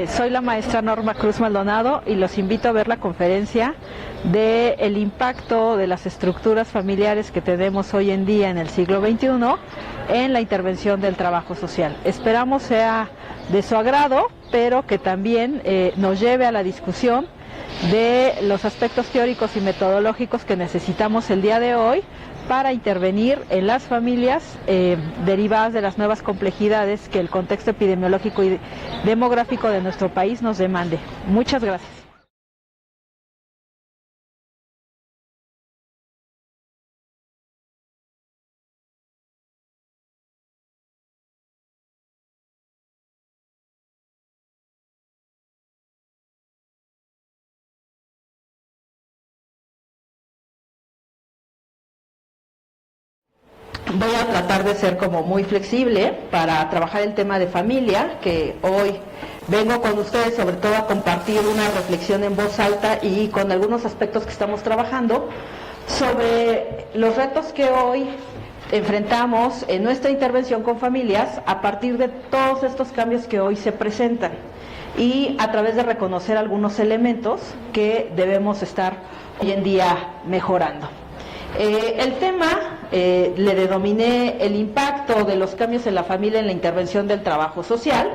Soy la maestra Norma Cruz Maldonado y los invito a ver la conferencia de el impacto de las estructuras familiares que tenemos hoy en día en el siglo XXI en la intervención del trabajo social. Esperamos sea de su agrado, pero que también nos lleve a la discusión de los aspectos teóricos y metodológicos que necesitamos el día de hoy para intervenir en las familias derivadas de las nuevas complejidades que el contexto epidemiológico y demográfico de nuestro país nos demande. Muchas gracias. Voy a tratar de ser como muy flexible para trabajar el tema de familia, que hoy vengo con ustedes sobre todo a compartir una reflexión en voz alta y con algunos aspectos que estamos trabajando sobre los retos que hoy enfrentamos en nuestra intervención con familias a partir de todos estos cambios que hoy se presentan y a través de reconocer algunos elementos que debemos estar hoy en día mejorando. El tema le denominé el impacto de los cambios en la familia en la intervención del trabajo social,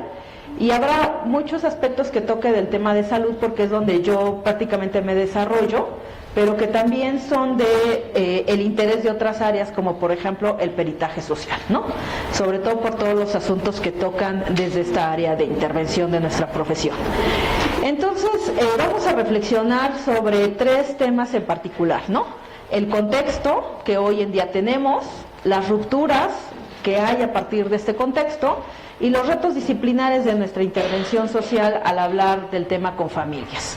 y habrá muchos aspectos que toque del tema de salud porque es donde yo prácticamente me desarrollo, pero que también son de el interés de otras áreas, como por ejemplo el peritaje social, ¿no? Sobre todo por todos los asuntos que tocan desde esta área de intervención de nuestra profesión. Entonces, vamos a reflexionar sobre tres temas en particular, ¿no? El contexto que hoy en día tenemos, las rupturas que hay a partir de este contexto y los retos disciplinares de nuestra intervención social al hablar del tema con familias.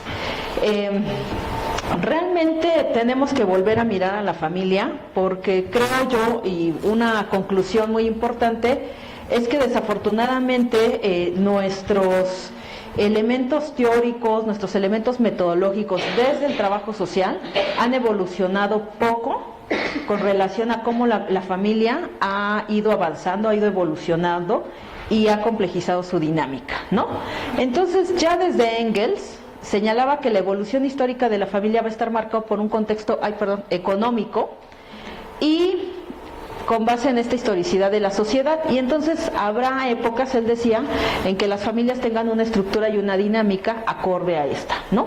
Realmente tenemos que volver a mirar a la familia porque creo yo, y una conclusión muy importante, es que desafortunadamente nuestros elementos teóricos, nuestros elementos metodológicos desde el trabajo social han evolucionado poco con relación a cómo la familia ha ido avanzando, ha ido evolucionando y ha complejizado su dinámica, ¿no? Entonces, ya desde Engels señalaba que la evolución histórica de la familia va a estar marcado por un contexto económico y con base en esta historicidad de la sociedad, y entonces habrá épocas, él decía, en que las familias tengan una estructura y una dinámica acorde a esta, ¿no?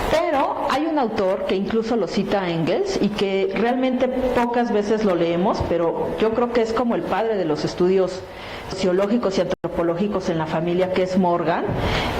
Pero hay un autor que incluso lo cita Engels y que realmente pocas veces lo leemos, pero yo creo que es como el padre de los estudios sociológicos y antropológicos en la familia, que es Morgan,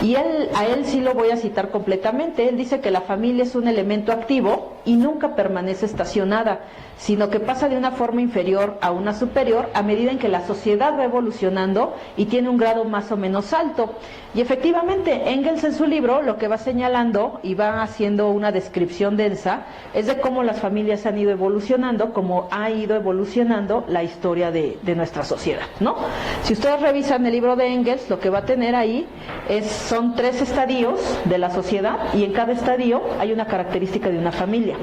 y a él sí lo voy a citar completamente. Él dice que la familia es un elemento activo y nunca permanece estacionada, sino que pasa de una forma inferior a una superior a medida en que la sociedad va evolucionando y tiene un grado más o menos alto. Y efectivamente, Engels en su libro lo que va señalando y va haciendo una descripción densa es de cómo las familias han ido evolucionando, cómo ha ido evolucionando la historia de nuestra sociedad, ¿no? Si ustedes revisan el libro de Engels, lo que va a tener ahí son 3 estadios de la sociedad, y en cada estadio hay una característica de una familia.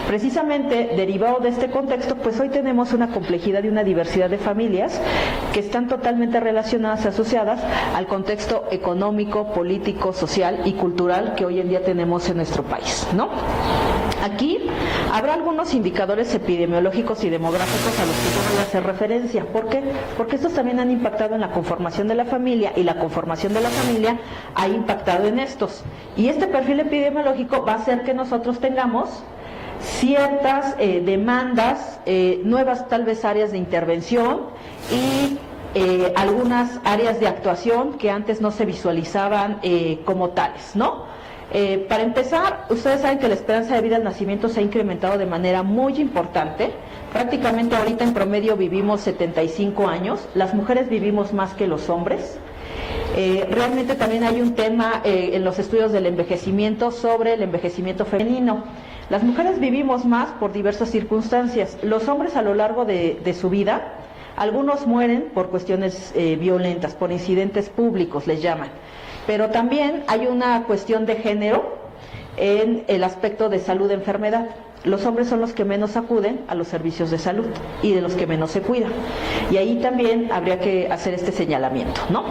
Precisamente derivado de este contexto, pues hoy tenemos una complejidad y una diversidad de familias que están totalmente relacionadas y asociadas al contexto económico, político, social y cultural que hoy en día tenemos en nuestro país, ¿no? Aquí habrá algunos indicadores epidemiológicos y demográficos a los que yo voy a hacer referencia. ¿Por qué? Porque estos también han impactado en la conformación de la familia, y la conformación de la familia ha impactado en estos. Y este perfil epidemiológico va a hacer que nosotros tengamos ciertas demandas, nuevas tal vez áreas de intervención y algunas áreas de actuación que antes no se visualizaban como tales, ¿no? Para empezar, ustedes saben que la esperanza de vida al nacimiento se ha incrementado de manera muy importante. Prácticamente ahorita en promedio vivimos 75 años, las mujeres vivimos más que los hombres. Realmente también hay un tema en los estudios del envejecimiento sobre el envejecimiento femenino. Las mujeres vivimos más por diversas circunstancias. Los hombres a lo largo de su vida, algunos mueren por cuestiones violentas, por incidentes públicos les llaman. Pero también hay una cuestión de género en el aspecto de salud-enfermedad. Los hombres son los que menos acuden a los servicios de salud y de los que menos se cuidan. Y ahí también habría que hacer este señalamiento, ¿no?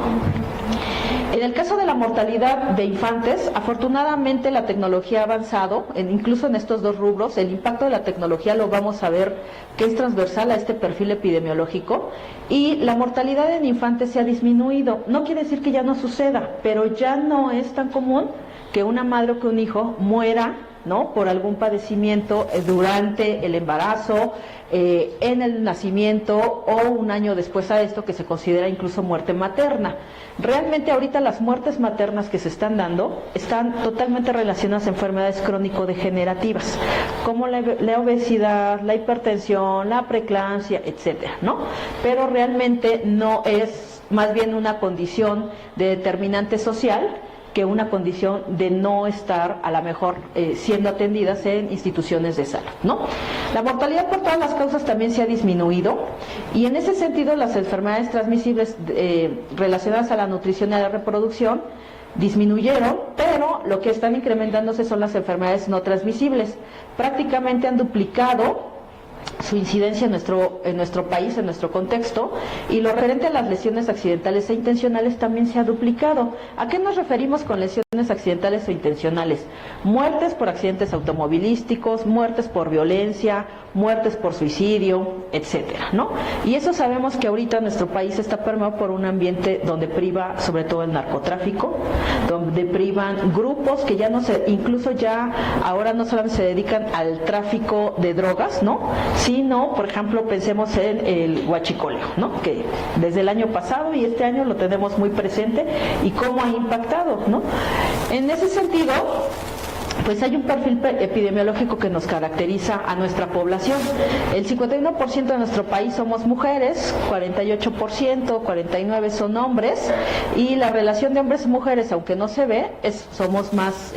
En el caso de la mortalidad de infantes, afortunadamente la tecnología ha avanzado, incluso en estos dos rubros. El impacto de la tecnología lo vamos a ver que es transversal a este perfil epidemiológico, y la mortalidad en infantes se ha disminuido. No quiere decir que ya no suceda, pero ya no es tan común que una madre o que un hijo muera, ¿no?, por algún padecimiento durante el embarazo, en el nacimiento o un año después a esto, que se considera incluso muerte materna. Realmente ahorita las muertes maternas que se están dando están totalmente relacionadas a enfermedades crónico-degenerativas, como la obesidad, la hipertensión, la preeclampsia, etcétera, ¿no? Pero realmente no es más bien una condición de determinante social que una condición de no estar a lo mejor siendo atendidas en instituciones de salud, ¿no? La mortalidad por todas las causas también se ha disminuido, y en ese sentido las enfermedades transmisibles relacionadas a la nutrición y a la reproducción disminuyeron, pero lo que están incrementándose son las enfermedades no transmisibles. Prácticamente han duplicado su incidencia en nuestro país, en nuestro contexto, y lo referente a las lesiones accidentales e intencionales también se ha duplicado. ¿A qué nos referimos con lesiones accidentales o intencionales? Muertes por accidentes automovilísticos, muertes por violencia, muertes por suicidio, etcétera, ¿no? Y eso sabemos que ahorita nuestro país está permeado por un ambiente donde priva sobre todo el narcotráfico, donde privan grupos que ya no se, incluso ya ahora no solamente se dedican al tráfico de drogas, ¿no?, sino, por ejemplo, pensemos en el huachicoleo, ¿no?, que desde el año pasado y este año lo tenemos muy presente, y cómo ha impactado, ¿no? En ese sentido, pues hay un perfil epidemiológico que nos caracteriza a nuestra población. El 51% de nuestro país somos mujeres, 48%, 49% son hombres, y la relación de hombres y mujeres, aunque no se ve, somos más,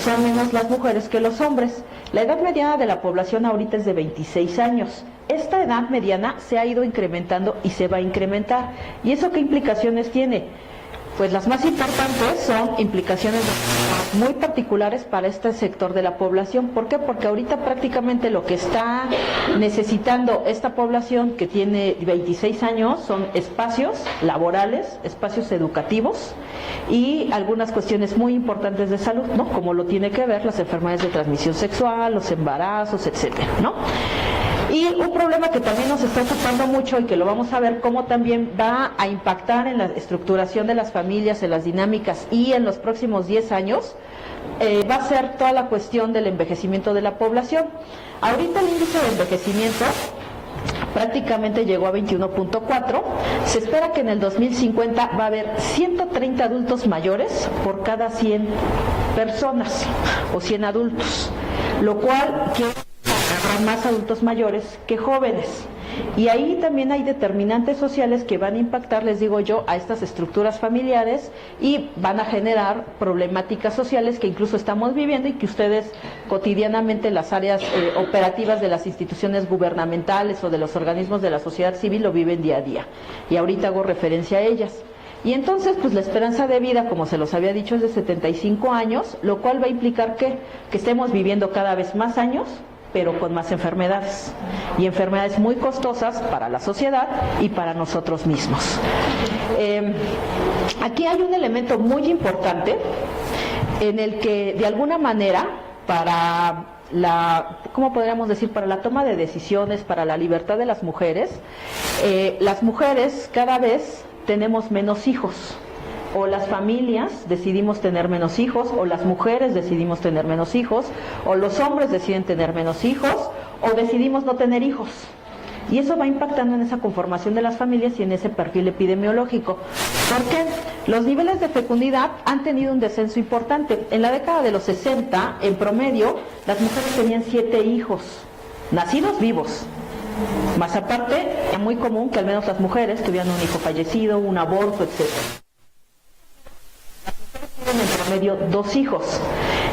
son menos las mujeres que los hombres. La edad mediana de la población ahorita es de 26 años. Esta edad mediana se ha ido incrementando y se va a incrementar. ¿Y eso qué implicaciones tiene? Pues las más importantes son implicaciones muy particulares para este sector de la población. ¿Por qué? Porque ahorita prácticamente lo que está necesitando esta población que tiene 26 años son espacios laborales, espacios educativos y algunas cuestiones muy importantes de salud, ¿no?, como lo tiene que ver las enfermedades de transmisión sexual, los embarazos, etcétera, ¿no? Y un problema que también nos está ocupando mucho y que lo vamos a ver cómo también va a impactar en la estructuración de las familias, en las dinámicas y en los próximos 10 años, va a ser toda la cuestión del envejecimiento de la población. Ahorita el índice de envejecimiento prácticamente llegó a 21.4. Se espera que en el 2050 va a haber 130 adultos mayores por cada 100 personas o 100 adultos, lo cual quiere más adultos mayores que jóvenes. Y ahí también hay determinantes sociales que van a impactar, les digo yo, a estas estructuras familiares y van a generar problemáticas sociales que incluso estamos viviendo y que ustedes cotidianamente en las áreas operativas de las instituciones gubernamentales o de los organismos de la sociedad civil lo viven día a día. Y ahorita hago referencia a ellas. Y entonces, pues la esperanza de vida, como se los había dicho, es de 75 años, lo cual va a implicar que estemos viviendo cada vez más años, pero con más enfermedades, y enfermedades muy costosas para la sociedad y para nosotros mismos. Aquí hay un elemento muy importante en el que, de alguna manera, para ¿cómo podríamos decir?, para la toma de decisiones, para la libertad de las mujeres cada vez tenemos menos hijos. O las familias decidimos tener menos hijos, o las mujeres decidimos tener menos hijos, o los hombres deciden tener menos hijos, o decidimos no tener hijos. Y eso va impactando en esa conformación de las familias y en ese perfil epidemiológico. Porque los niveles de fecundidad han tenido un descenso importante. En la década de los 60, en promedio, las mujeres tenían 7 hijos, nacidos vivos. Más aparte, era muy común que al menos las mujeres tuvieran un hijo fallecido, un aborto, etcétera. En promedio 2 hijos.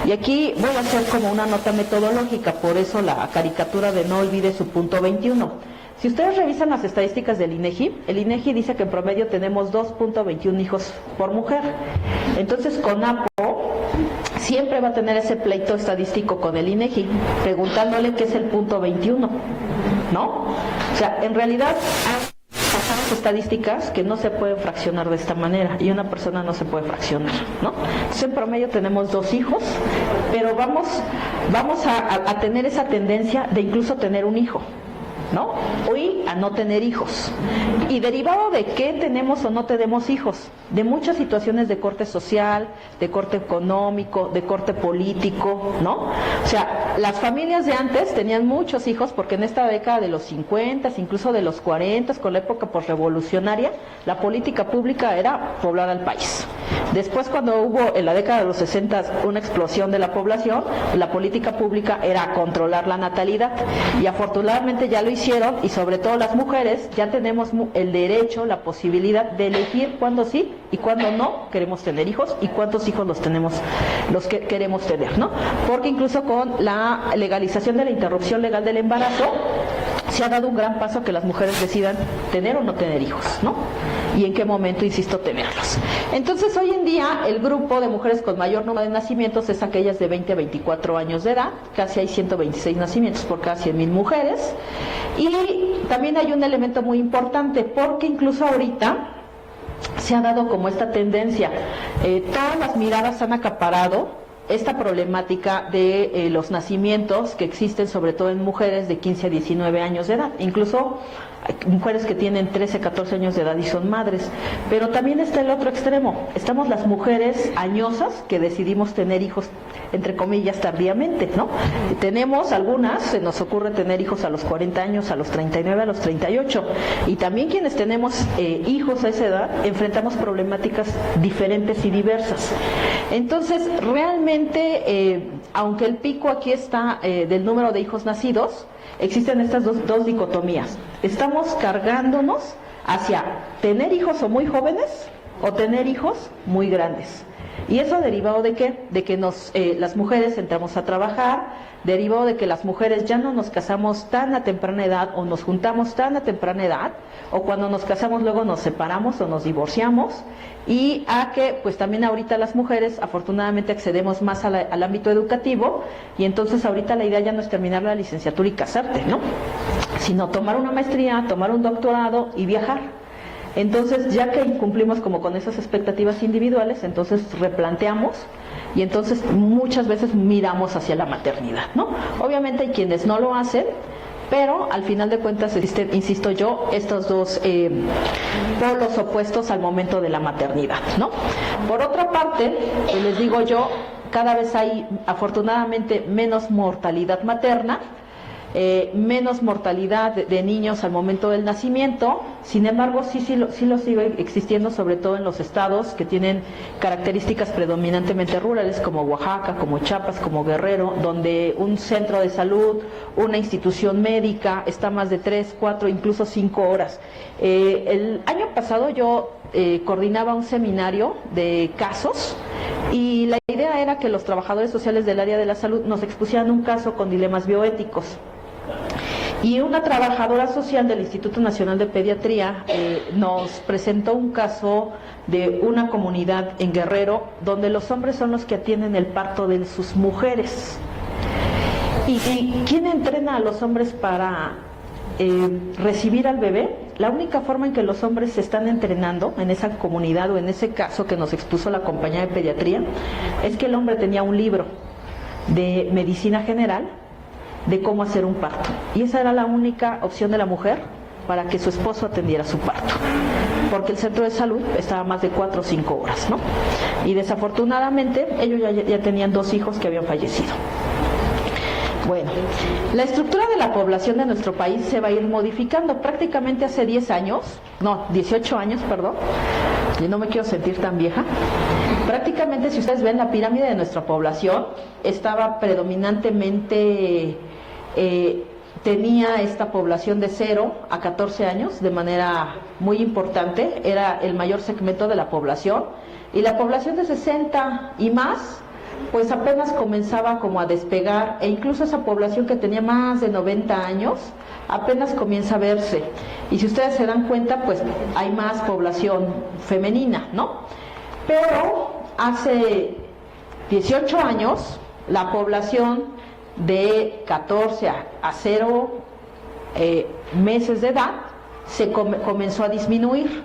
Y aquí voy a hacer como una nota metodológica, por eso la caricatura de no olvide su punto 21. Si ustedes revisan las estadísticas del INEGI, el INEGI dice que en promedio tenemos 2.21 hijos por mujer. Entonces CONAPO siempre va a tener ese pleito estadístico con el INEGI, preguntándole qué es el punto 21, ¿no? O sea, en realidad pasar las estadísticas que no se pueden fraccionar de esta manera, y una persona no se puede fraccionar, ¿no? Entonces, en promedio tenemos 2 hijos, pero vamos a tener esa tendencia de incluso tener un hijo, ¿no? Y a no tener hijos. ¿Y derivado de qué tenemos o no tenemos hijos? De muchas situaciones de corte social, de corte económico, de corte político, ¿no? O sea, las familias de antes tenían muchos hijos porque en esta década de los 50, incluso de los 40, con la época posrevolucionaria, la política pública era poblar al país. Después, cuando hubo en la década de los 60 una explosión de la población, la política pública era controlar la natalidad, y afortunadamente ya lo hicieron, y sobre todo las mujeres ya tenemos el derecho, la posibilidad de elegir cuándo sí y cuándo no queremos tener hijos, y cuántos hijos los que queremos tener, ¿no? Porque incluso con la legalización de la interrupción legal del embarazo se ha dado un gran paso a que las mujeres decidan tener o no tener hijos, ¿no? Y en qué momento, insisto, tenerlos. Entonces, hoy en día, el grupo de mujeres con mayor número de nacimientos es aquellas de 20 a 24 años de edad. Casi hay 126 nacimientos por cada 100,000 mujeres. Y también hay un elemento muy importante, porque incluso ahorita se ha dado como esta tendencia. Todas las miradas han acaparado esta problemática de los nacimientos que existen sobre todo en mujeres de 15 a 19 años de edad, incluso mujeres que tienen 13, 14 años de edad y son madres. Pero también está el otro extremo, estamos las mujeres añosas que decidimos tener hijos, entre comillas, tardíamente, ¿no? Tenemos algunas, se nos ocurre tener hijos a los 40 años, a los 39, a los 38, y también quienes tenemos hijos a esa edad enfrentamos problemáticas diferentes y diversas. Entonces, realmente, aunque el pico aquí está del número de hijos nacidos, existen estas dos dicotomías. Estamos cargándonos hacia tener hijos o muy jóvenes o tener hijos muy grandes. ¿Y eso derivado de qué? De que las mujeres entramos a trabajar, derivado de que las mujeres ya no nos casamos tan a temprana edad o nos juntamos tan a temprana edad, o cuando nos casamos luego nos separamos o nos divorciamos, y a que pues también ahorita las mujeres afortunadamente accedemos más al ámbito educativo, y entonces ahorita la idea ya no es terminar la licenciatura y casarte, ¿no? Sino tomar una maestría, tomar un doctorado y viajar. Entonces, ya que cumplimos como con esas expectativas individuales, entonces replanteamos y entonces muchas veces miramos hacia la maternidad, ¿no? Obviamente hay quienes no lo hacen, pero al final de cuentas existen, insisto yo, estos dos polos opuestos al momento de la maternidad, ¿no? Por otra parte, les digo yo, cada vez hay afortunadamente menos mortalidad materna, menos mortalidad de niños al momento del nacimiento. Sin embargo, sí lo sigue existiendo, sobre todo en los estados que tienen características predominantemente rurales, como Oaxaca, como Chiapas, como Guerrero, donde un centro de salud, una institución médica está más de 3, 4, incluso 5 horas. El año pasado yo coordinaba un seminario de casos, y la idea era que los trabajadores sociales del área de la salud nos expusieran un caso con dilemas bioéticos. Y una trabajadora social del Instituto Nacional de Pediatría nos presentó un caso de una comunidad en Guerrero donde los hombres son los que atienden el parto de sus mujeres. ¿Y quién entrena a los hombres para recibir al bebé? La única forma en que los hombres se están entrenando en esa comunidad o en ese caso que nos expuso la compañía de pediatría es que el hombre tenía un libro de medicina general de cómo hacer un parto, y esa era la única opción de la mujer para que su esposo atendiera su parto, porque el centro de salud estaba a más de 4 o 5 horas, ¿no? Y desafortunadamente ellos ya tenían 2 hijos que habían fallecido. Bueno, la estructura de la población de nuestro país se va a ir modificando. Prácticamente hace 18 años, perdón, y no me quiero sentir tan vieja. Prácticamente, si ustedes ven la pirámide de nuestra población, estaba predominantemente, tenía esta población de 0 a 14 años de manera muy importante, era el mayor segmento de la población, y la población de 60 y más, pues apenas comenzaba como a despegar, e incluso esa población que tenía más de 90 años, apenas comienza a verse. Y si ustedes se dan cuenta, pues hay más población femenina, ¿no? Pero hace 18 años, la población de 14 a 0 meses de edad comenzó a disminuir.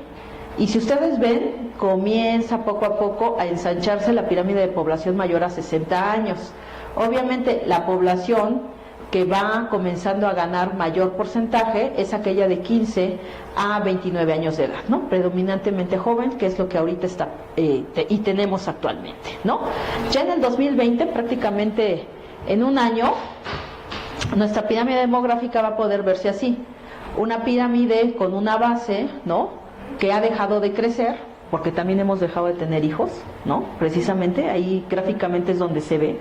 Y si ustedes ven, comienza poco a poco a ensancharse la pirámide de población mayor a 60 años. Obviamente la población que va comenzando a ganar mayor porcentaje es aquella de 15 a 29 años de edad, ¿no? Predominantemente joven, que es lo que ahorita está y tenemos actualmente, ¿no? Ya en el 2020, prácticamente en un año, nuestra pirámide demográfica va a poder verse así. Una pirámide con una base, ¿no?, que ha dejado de crecer, porque también hemos dejado de tener hijos, ¿no? Precisamente, ahí gráficamente es donde se ve.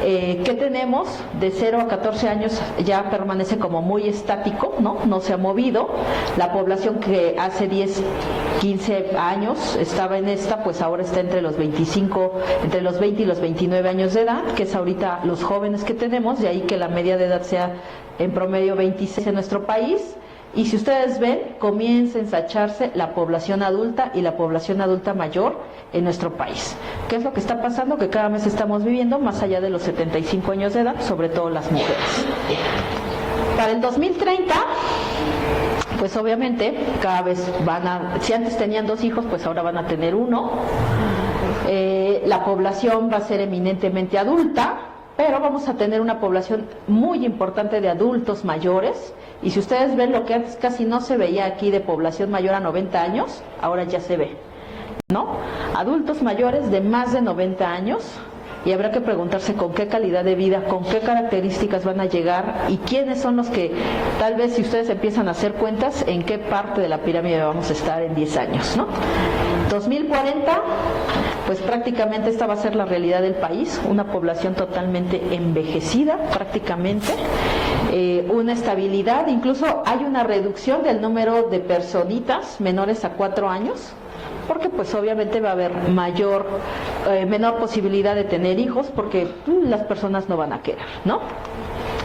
¿Qué tenemos? De 0 a 14 años ya permanece como muy estático, ¿no? No se ha movido. La población que hace 10, 15 años estaba en esta, pues ahora está entre los 20 y los 29 años de edad, que es ahorita los jóvenes que tenemos, de ahí que la media de edad sea en promedio 26 en nuestro país. Y si ustedes ven, comienza a ensacharse la población adulta y la población adulta mayor en nuestro país. ¿Qué es lo que está pasando? Que cada mes estamos viviendo más allá de los 75 años de edad, sobre todo las mujeres. Para el 2030, pues obviamente cada vez si antes tenían 2 hijos, pues ahora van a tener 1. La población va a ser eminentemente adulta, pero vamos a tener una población muy importante de adultos mayores. Y si ustedes ven lo que antes casi no se veía aquí de población mayor a 90 años, ahora ya se ve, ¿no? Adultos mayores de más de 90 años, y habrá que preguntarse con qué calidad de vida, con qué características van a llegar y quiénes son los que, tal vez si ustedes empiezan a hacer cuentas, en qué parte de la pirámide vamos a estar en 10 años, ¿no? 2040, pues prácticamente esta va a ser la realidad del país, una población totalmente envejecida prácticamente, una estabilidad, incluso hay una reducción del número de personitas menores a 4 años, porque pues obviamente va a haber menor posibilidad de tener hijos, porque las personas no van a querer, ¿no?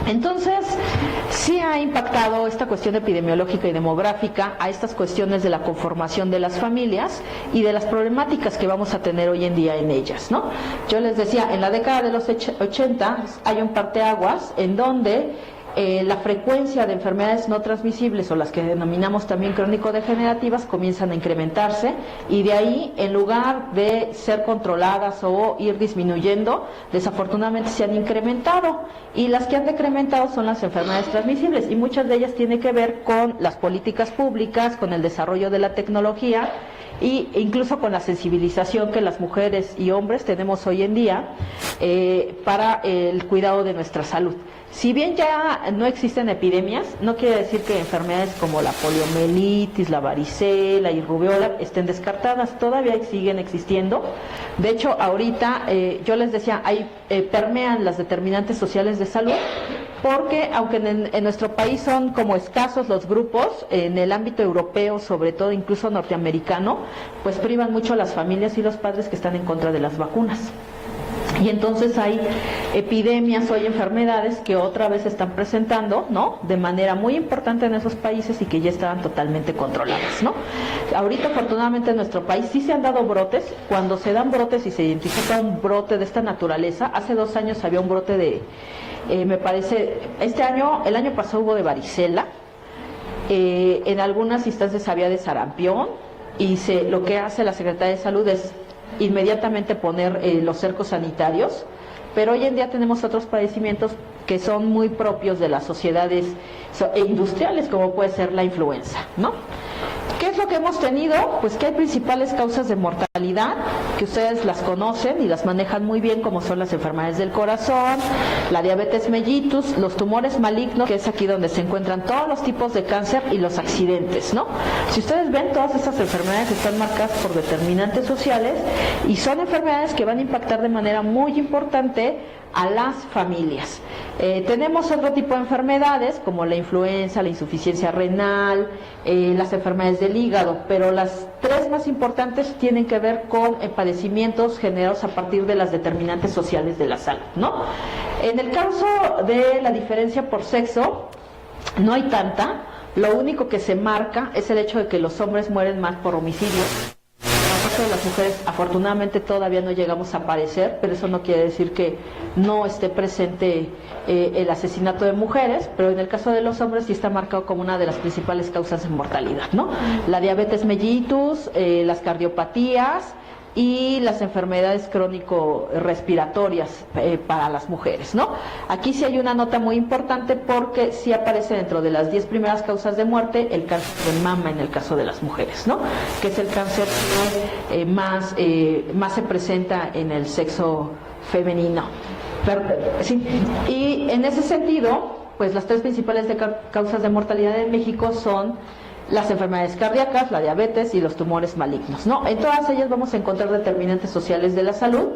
Entonces, sí ha impactado esta cuestión epidemiológica y demográfica a estas cuestiones de la conformación de las familias y de las problemáticas que vamos a tener hoy en día en ellas, ¿no? Yo les decía, en la década de los 80 hay un parteaguas en donde la frecuencia de enfermedades no transmisibles, o las que denominamos también crónico-degenerativas, comienzan a incrementarse, y de ahí, en lugar de ser controladas o ir disminuyendo, desafortunadamente se han incrementado, y las que han decrementado son las enfermedades transmisibles, y muchas de ellas tienen que ver con las políticas públicas, con el desarrollo de la tecnología, e incluso con la sensibilización que las mujeres y hombres tenemos hoy en día para el cuidado de nuestra salud. Si bien ya no existen epidemias, no quiere decir que enfermedades como la poliomielitis, la varicela y rubiola estén descartadas, todavía siguen existiendo. De hecho, ahorita yo les decía, permean las determinantes sociales de salud, porque aunque en nuestro país son como escasos los grupos, en el ámbito europeo, sobre todo incluso norteamericano, pues privan mucho a las familias y los padres que están en contra de las vacunas. Y entonces hay epidemias o hay enfermedades que otra vez se están presentando, ¿no?, de manera muy importante en esos países y que ya estaban totalmente controladas, ¿no? Ahorita, afortunadamente, en nuestro país sí se han dado brotes. Cuando se dan brotes y se identifica un brote de esta naturaleza, hace 2 años había un brote de, me parece, el año pasado hubo de varicela, en algunas instancias había de sarampión, y lo que hace la Secretaría de Salud es inmediatamente poner los cercos sanitarios, pero hoy en día tenemos otros padecimientos que son muy propios de las sociedades industriales, como puede ser la influenza, ¿no? ¿Qué es lo que hemos tenido? Pues que hay principales causas de mortalidad, que ustedes las conocen y las manejan muy bien, como son las enfermedades del corazón, la diabetes mellitus, los tumores malignos, que es aquí donde se encuentran todos los tipos de cáncer, y los accidentes, ¿no? Si ustedes ven, todas estas enfermedades están marcadas por determinantes sociales y son enfermedades que van a impactar de manera muy importante a las familias. Tenemos otro tipo de enfermedades como la influenza, la insuficiencia renal, las enfermedades del hígado, pero las 3 más importantes tienen que ver con padecimientos generados a partir de las determinantes sociales de la salud, ¿no? En el caso de la diferencia por sexo, no hay tanta. Lo único que se marca es el hecho de que los hombres mueren más por homicidio. caso de las mujeres, afortunadamente todavía no llegamos a aparecer, pero eso no quiere decir que no esté presente el asesinato de mujeres, pero en el caso de los hombres sí está marcado como una de las principales causas de mortalidad, ¿no? La diabetes mellitus, las cardiopatías y las enfermedades crónico-respiratorias para las mujeres, ¿no? Aquí sí hay una nota muy importante porque sí aparece dentro de las 10 primeras causas de muerte el cáncer de mama en el caso de las mujeres, ¿no? Que es el cáncer que más se presenta en el sexo femenino. Sí. Y en ese sentido, pues las 3 principales causas de mortalidad en México son las enfermedades cardíacas, la diabetes y los tumores malignos, ¿no? En todas ellas vamos a encontrar determinantes sociales de la salud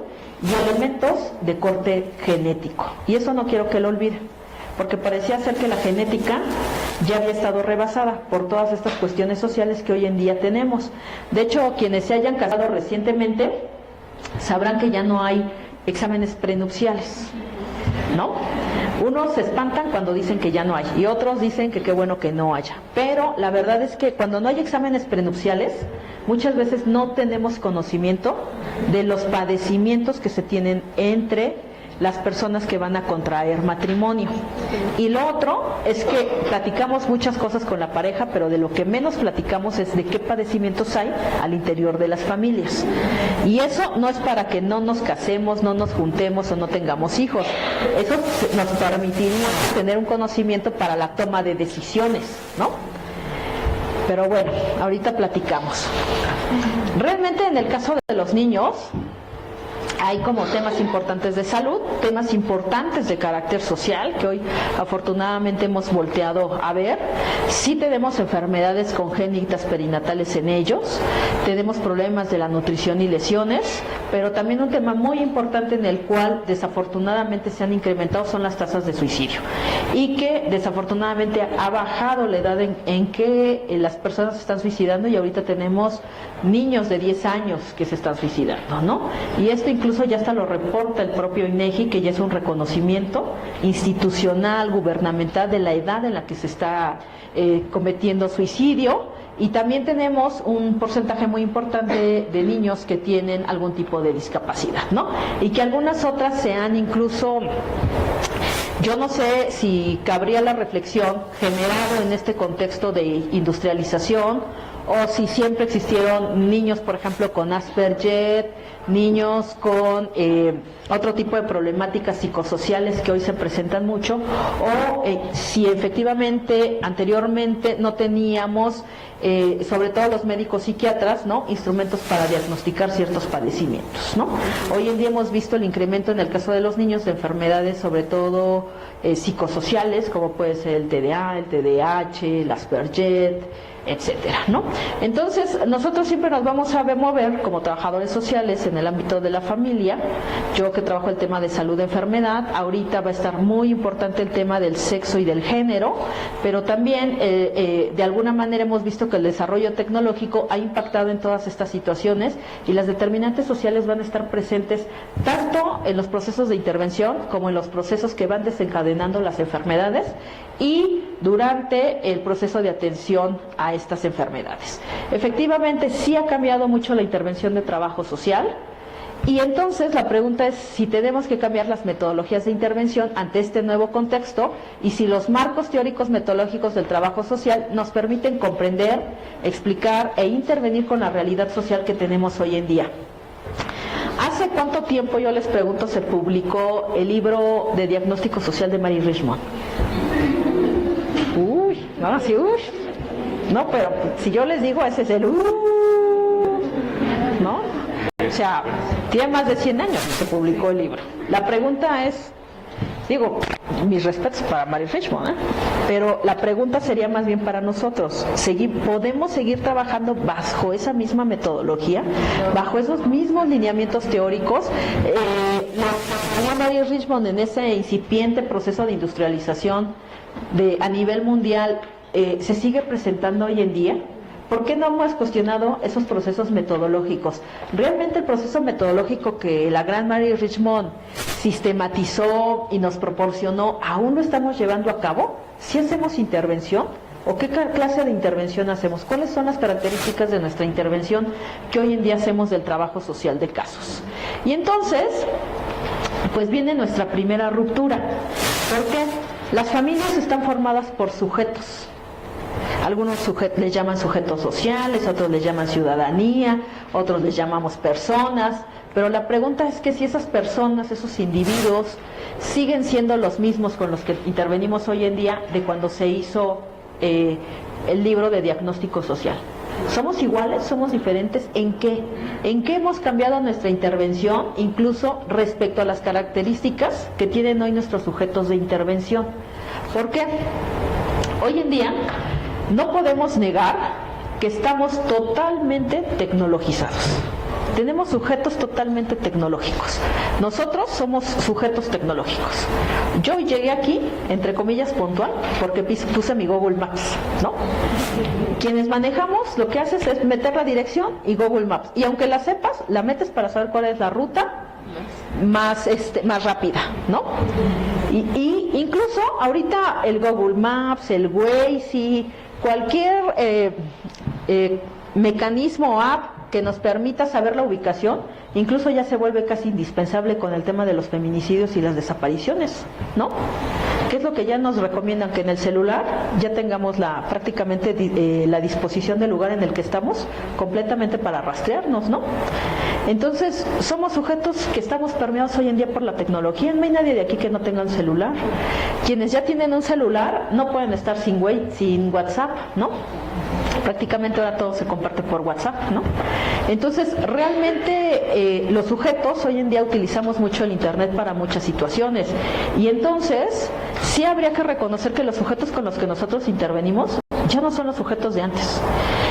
y elementos de corte genético. Y eso no quiero que lo olviden, porque parecía ser que la genética ya había estado rebasada por todas estas cuestiones sociales que hoy en día tenemos. De hecho, quienes se hayan casado recientemente sabrán que ya no hay exámenes prenupciales, ¿no? Unos se espantan cuando dicen que ya no hay y otros dicen que qué bueno que no haya. Pero la verdad es que cuando no hay exámenes prenupciales, muchas veces no tenemos conocimiento de los padecimientos que se tienen entre las personas que van a contraer matrimonio. Y lo otro es que platicamos muchas cosas con la pareja, pero de lo que menos platicamos es de qué padecimientos hay al interior de las familias. Y eso no es para que no nos casemos, no nos juntemos o no tengamos hijos. Eso nos permitiría tener un conocimiento para la toma de decisiones, ¿no? Pero bueno, ahorita platicamos. Realmente en el caso de los niños hay como temas importantes de salud, temas importantes de carácter social, que hoy afortunadamente hemos volteado a ver. Sí tenemos enfermedades congénitas perinatales en ellos, tenemos problemas de la nutrición y lesiones, pero también un tema muy importante en el cual desafortunadamente se han incrementado son las tasas de suicidio, y que desafortunadamente ha bajado la edad en que las personas se están suicidando, y ahorita tenemos niños de 10 años que se están suicidando, ¿no? Y esto incluso ya hasta lo reporta el propio INEGI, que ya es un reconocimiento institucional, gubernamental de la edad en la que se está cometiendo suicidio. Y también tenemos un porcentaje muy importante de niños que tienen algún tipo de discapacidad, ¿no? Y que algunas otras se han incluso, yo no sé si cabría la reflexión, generado en este contexto de industrialización, o si siempre existieron niños, por ejemplo, con Asperger, niños con otro tipo de problemáticas psicosociales que hoy se presentan mucho, o si efectivamente anteriormente no teníamos, sobre todo los médicos psiquiatras, ¿no?, instrumentos para diagnosticar ciertos padecimientos, ¿no? Hoy en día hemos visto el incremento en el caso de los niños de enfermedades, sobre todo psicosociales, como puede ser el TDA, el TDAH, el Asperger, etcétera, ¿no? Entonces, nosotros siempre nos vamos a mover como trabajadores sociales en el ámbito de la familia. Yo que trabajo el tema de salud de enfermedad, ahorita va a estar muy importante el tema del sexo y del género, pero también de alguna manera hemos visto que el desarrollo tecnológico ha impactado en todas estas situaciones, y las determinantes sociales van a estar presentes tanto en los procesos de intervención como en los procesos que van desencadenando las enfermedades y durante el proceso de atención a estas enfermedades. Efectivamente, sí ha cambiado mucho la intervención de trabajo social, y entonces la pregunta es si tenemos que cambiar las metodologías de intervención ante este nuevo contexto, y si los marcos teóricos metodológicos del trabajo social nos permiten comprender, explicar e intervenir con la realidad social que tenemos hoy en día. ¿Hace cuánto tiempo, yo les pregunto, se publicó el libro de diagnóstico social de Mary Richmond? No, sí, no, pero si yo les digo, ese es el ¿no? O sea, tiene más de 100 años que se publicó el libro. La pregunta es, digo, mis respetos para Mary Richmond, pero la pregunta sería más bien para nosotros. ¿Podemos seguir trabajando bajo esa misma metodología, bajo esos mismos lineamientos teóricos? Mary Richmond, en ese incipiente proceso de industrialización a nivel mundial, ¿se sigue presentando hoy en día? ¿Por qué no hemos cuestionado esos procesos metodológicos? ¿Realmente el proceso metodológico que la gran Mary Richmond sistematizó y nos proporcionó, aún lo estamos llevando a cabo? ¿Sí hacemos intervención? ¿O qué clase de intervención hacemos? ¿Cuáles son las características de nuestra intervención que hoy en día hacemos del trabajo social de casos? Y entonces, pues viene nuestra primera ruptura. ¿Por qué? Las familias están formadas por sujetos. Algunos les llaman sujetos sociales, otros les llaman ciudadanía, otros les llamamos personas, pero la pregunta es que si esas personas, esos individuos, siguen siendo los mismos con los que intervenimos hoy en día de cuando se hizo el libro de diagnóstico social. ¿Somos iguales? ¿Somos diferentes? ¿En qué? ¿En qué hemos cambiado nuestra intervención, incluso respecto a las características que tienen hoy nuestros sujetos de intervención? ¿Por qué? Hoy en día no podemos negar que estamos totalmente tecnologizados. Tenemos sujetos totalmente tecnológicos. Nosotros somos sujetos tecnológicos. Yo llegué aquí, entre comillas, puntual, porque puse mi Google Maps, ¿no? Quienes manejamos, lo que haces es meter la dirección y Google Maps. Y aunque la sepas, la metes para saber cuál es la ruta más rápida, ¿no? Y incluso ahorita el Google Maps, el Waze y cualquier mecanismo o app que nos permita saber la ubicación, incluso ya se vuelve casi indispensable con el tema de los feminicidios y las desapariciones, ¿no? ¿Qué es lo que ya nos recomiendan? Que en el celular ya tengamos prácticamente la disposición del lugar en el que estamos completamente para rastrearnos, ¿no? Entonces, somos sujetos que estamos permeados hoy en día por la tecnología. No hay nadie de aquí que no tenga un celular. Quienes ya tienen un celular no pueden estar sin WhatsApp, ¿no? Prácticamente ahora todo se comparte por WhatsApp, ¿no? Entonces, realmente los sujetos hoy en día utilizamos mucho el Internet para muchas situaciones. Y entonces, sí habría que reconocer que los sujetos con los que nosotros intervenimos ya no son los sujetos de antes.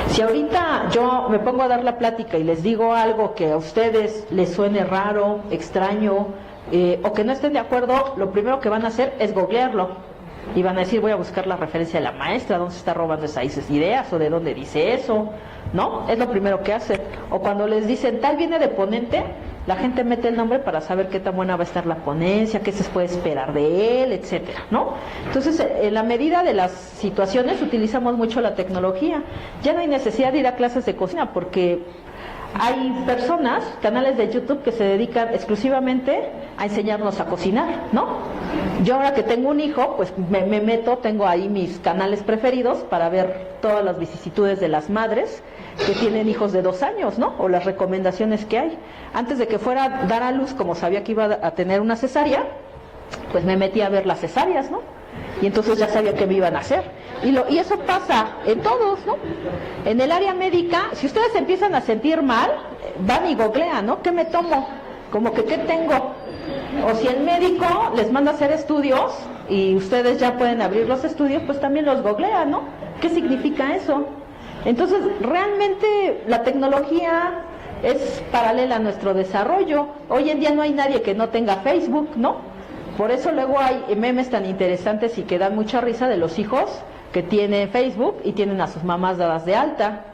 Si ahorita yo me pongo a dar la plática y les digo algo que a ustedes les suene raro, extraño, o que no estén de acuerdo, lo primero que van a hacer es googlearlo. Y van a decir, voy a buscar la referencia de la maestra, dónde se está robando esas ideas, o de dónde dice eso, ¿no? Es lo primero que hacen. O cuando les dicen, tal viene de ponente, la gente mete el nombre para saber qué tan buena va a estar la ponencia, qué se puede esperar de él, etcétera, ¿no? Entonces, en la medida de las situaciones, utilizamos mucho la tecnología. Ya no hay necesidad de ir a clases de cocina, porque hay personas, canales de YouTube que se dedican exclusivamente a enseñarnos a cocinar, ¿no? Yo ahora que tengo un hijo, pues me meto, tengo ahí mis canales preferidos para ver todas las vicisitudes de las madres que tienen hijos de 2 años, ¿no? O las recomendaciones que hay. Antes de que fuera a dar a luz, como sabía que iba a tener una cesárea, pues me metí a ver las cesáreas, ¿no? Y entonces ya sabía qué me iban a hacer. Y eso pasa en todos, ¿no? En el área médica, si ustedes empiezan a sentir mal, van y googlean, ¿no? ¿Qué me tomo? Como que ¿qué tengo? O si el médico les manda a hacer estudios y ustedes ya pueden abrir los estudios, pues también los googlean, ¿no? ¿Qué significa eso? Entonces, realmente la tecnología es paralela a nuestro desarrollo. Hoy en día no hay nadie que no tenga Facebook, ¿no? Por eso luego hay memes tan interesantes y que dan mucha risa de los hijos que tienen Facebook y tienen a sus mamás dadas de alta.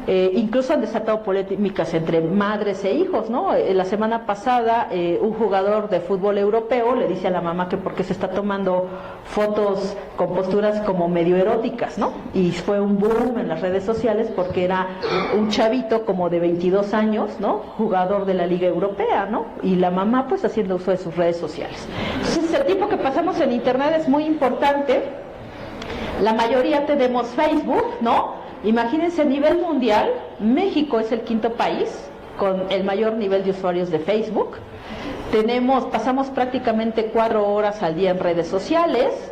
Incluso han desatado polémicas entre madres e hijos, ¿no? La semana pasada un jugador de fútbol europeo le dice a la mamá que por qué se está tomando fotos con posturas como medio eróticas, ¿no? Y fue un boom en las redes sociales porque era un chavito como de 22 años, ¿no? Jugador de la Liga Europea, ¿no? Y la mamá pues haciendo uso de sus redes sociales. Entonces el tiempo que pasamos en Internet es muy importante. La mayoría tenemos Facebook, ¿no? Imagínense, a nivel mundial, México es el 5º país con el mayor nivel de usuarios de Facebook. Pasamos prácticamente 4 horas al día en redes sociales.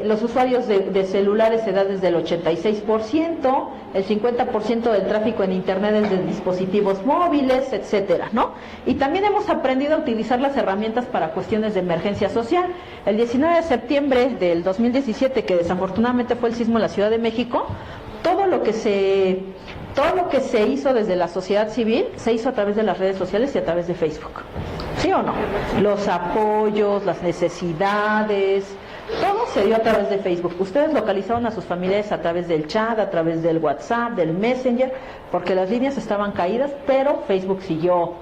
Los usuarios de celulares se da desde el 86%, el 50% del tráfico en Internet es de dispositivos móviles, etcétera, ¿no? Y también hemos aprendido a utilizar las herramientas para cuestiones de emergencia social. El 19 de septiembre del 2017, que desafortunadamente fue el sismo en la Ciudad de México, todo lo que se hizo desde la sociedad civil se hizo a través de las redes sociales y a través de Facebook. ¿Sí o no? Los apoyos, las necesidades, todo se dio a través de Facebook. Ustedes localizaron a sus familiares a través del chat, a través del WhatsApp, del Messenger, porque las líneas estaban caídas, pero Facebook siguió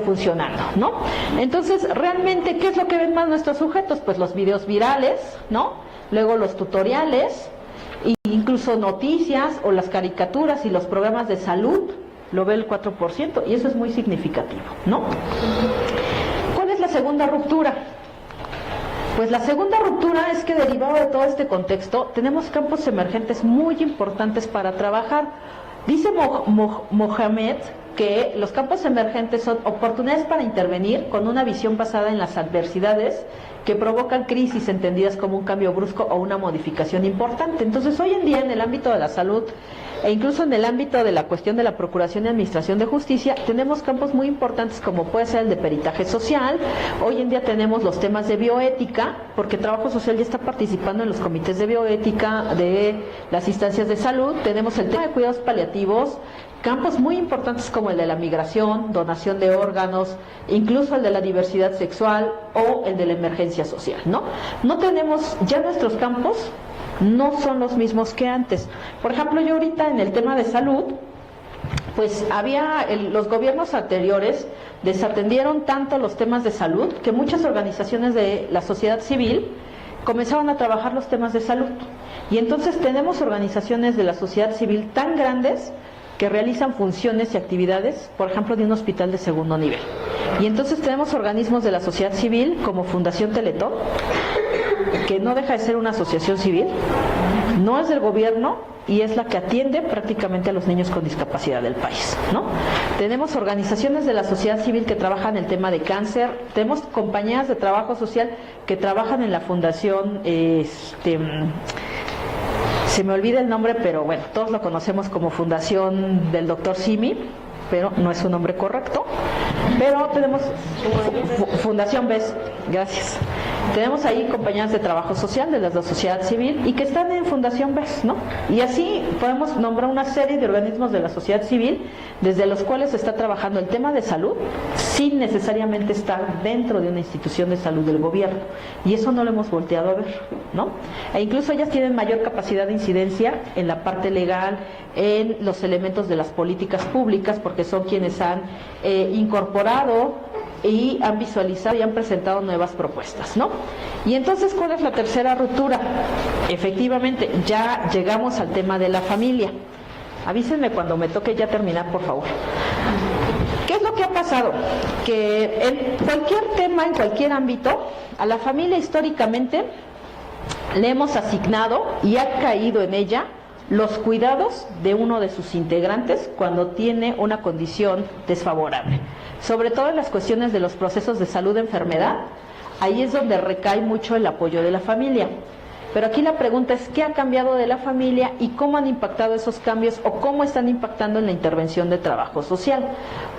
funcionando, ¿no? Entonces, realmente, ¿qué es lo que ven más nuestros sujetos? Pues los videos virales, ¿no? Luego los tutoriales. incluso noticias o las caricaturas y los programas de salud lo ve el 4%, y eso es muy significativo, ¿no? ¿Cuál es la segunda ruptura? Pues la segunda ruptura es que, derivado de todo este contexto, tenemos campos emergentes muy importantes para trabajar. Dice Mohamed que los campos emergentes son oportunidades para intervenir con una visión basada en las adversidades que provocan crisis entendidas como un cambio brusco o una modificación importante. Entonces, hoy en día, en el ámbito de la salud e incluso en el ámbito de la cuestión de la procuración y administración de justicia, tenemos campos muy importantes como puede ser el de peritaje social. Hoy en día tenemos los temas de bioética, porque Trabajo Social ya está participando en los comités de bioética de las instancias de salud. Tenemos el tema de cuidados paliativos, campos muy importantes como el de la migración, donación de órganos, incluso el de la diversidad sexual o el de la emergencia social, ¿no? No tenemos, ya nuestros campos no son los mismos que antes. Por ejemplo, yo ahorita en el tema de salud, pues los gobiernos anteriores desatendieron tanto los temas de salud que muchas organizaciones de la sociedad civil comenzaron a trabajar los temas de salud. Y entonces tenemos organizaciones de la sociedad civil tan grandes que realizan funciones y actividades, por ejemplo, de un hospital de segundo nivel. Y entonces tenemos organismos de la sociedad civil como Fundación Teletón, que no deja de ser una asociación civil, no es del gobierno y es la que atiende prácticamente a los niños con discapacidad del país, ¿no? Tenemos organizaciones de la sociedad civil que trabajan el tema de cáncer, tenemos compañías de trabajo social que trabajan en la fundación, se me olvida el nombre, pero bueno, todos lo conocemos como Fundación del Dr. Simi, pero no es su nombre correcto. Pero tenemos Fundación BES, gracias. Tenemos ahí compañías de trabajo social de la sociedad civil y que están en Fundación BES, ¿no? Y así podemos nombrar una serie de organismos de la sociedad civil desde los cuales se está trabajando el tema de salud sin necesariamente estar dentro de una institución de salud del gobierno. Y eso no lo hemos volteado a ver, ¿no? E incluso ellas tienen mayor capacidad de incidencia en la parte legal, en los elementos de las políticas públicas, porque son quienes han incorporado y han visualizado y han presentado nuevas propuestas, ¿no? Y entonces, ¿cuál es la tercera ruptura? Efectivamente, ya llegamos al tema de la familia. Avísenme cuando me toque ya terminar, por favor. ¿Qué es lo que ha pasado? Que en cualquier tema, en cualquier ámbito, a la familia históricamente le hemos asignado y ha caído en ella los cuidados de uno de sus integrantes cuando tiene una condición desfavorable. Sobre todo en las cuestiones de los procesos de salud, enfermedad, ahí es donde recae mucho el apoyo de la familia. Pero aquí la pregunta es, ¿qué ha cambiado de la familia y cómo han impactado esos cambios o cómo están impactando en la intervención de trabajo social?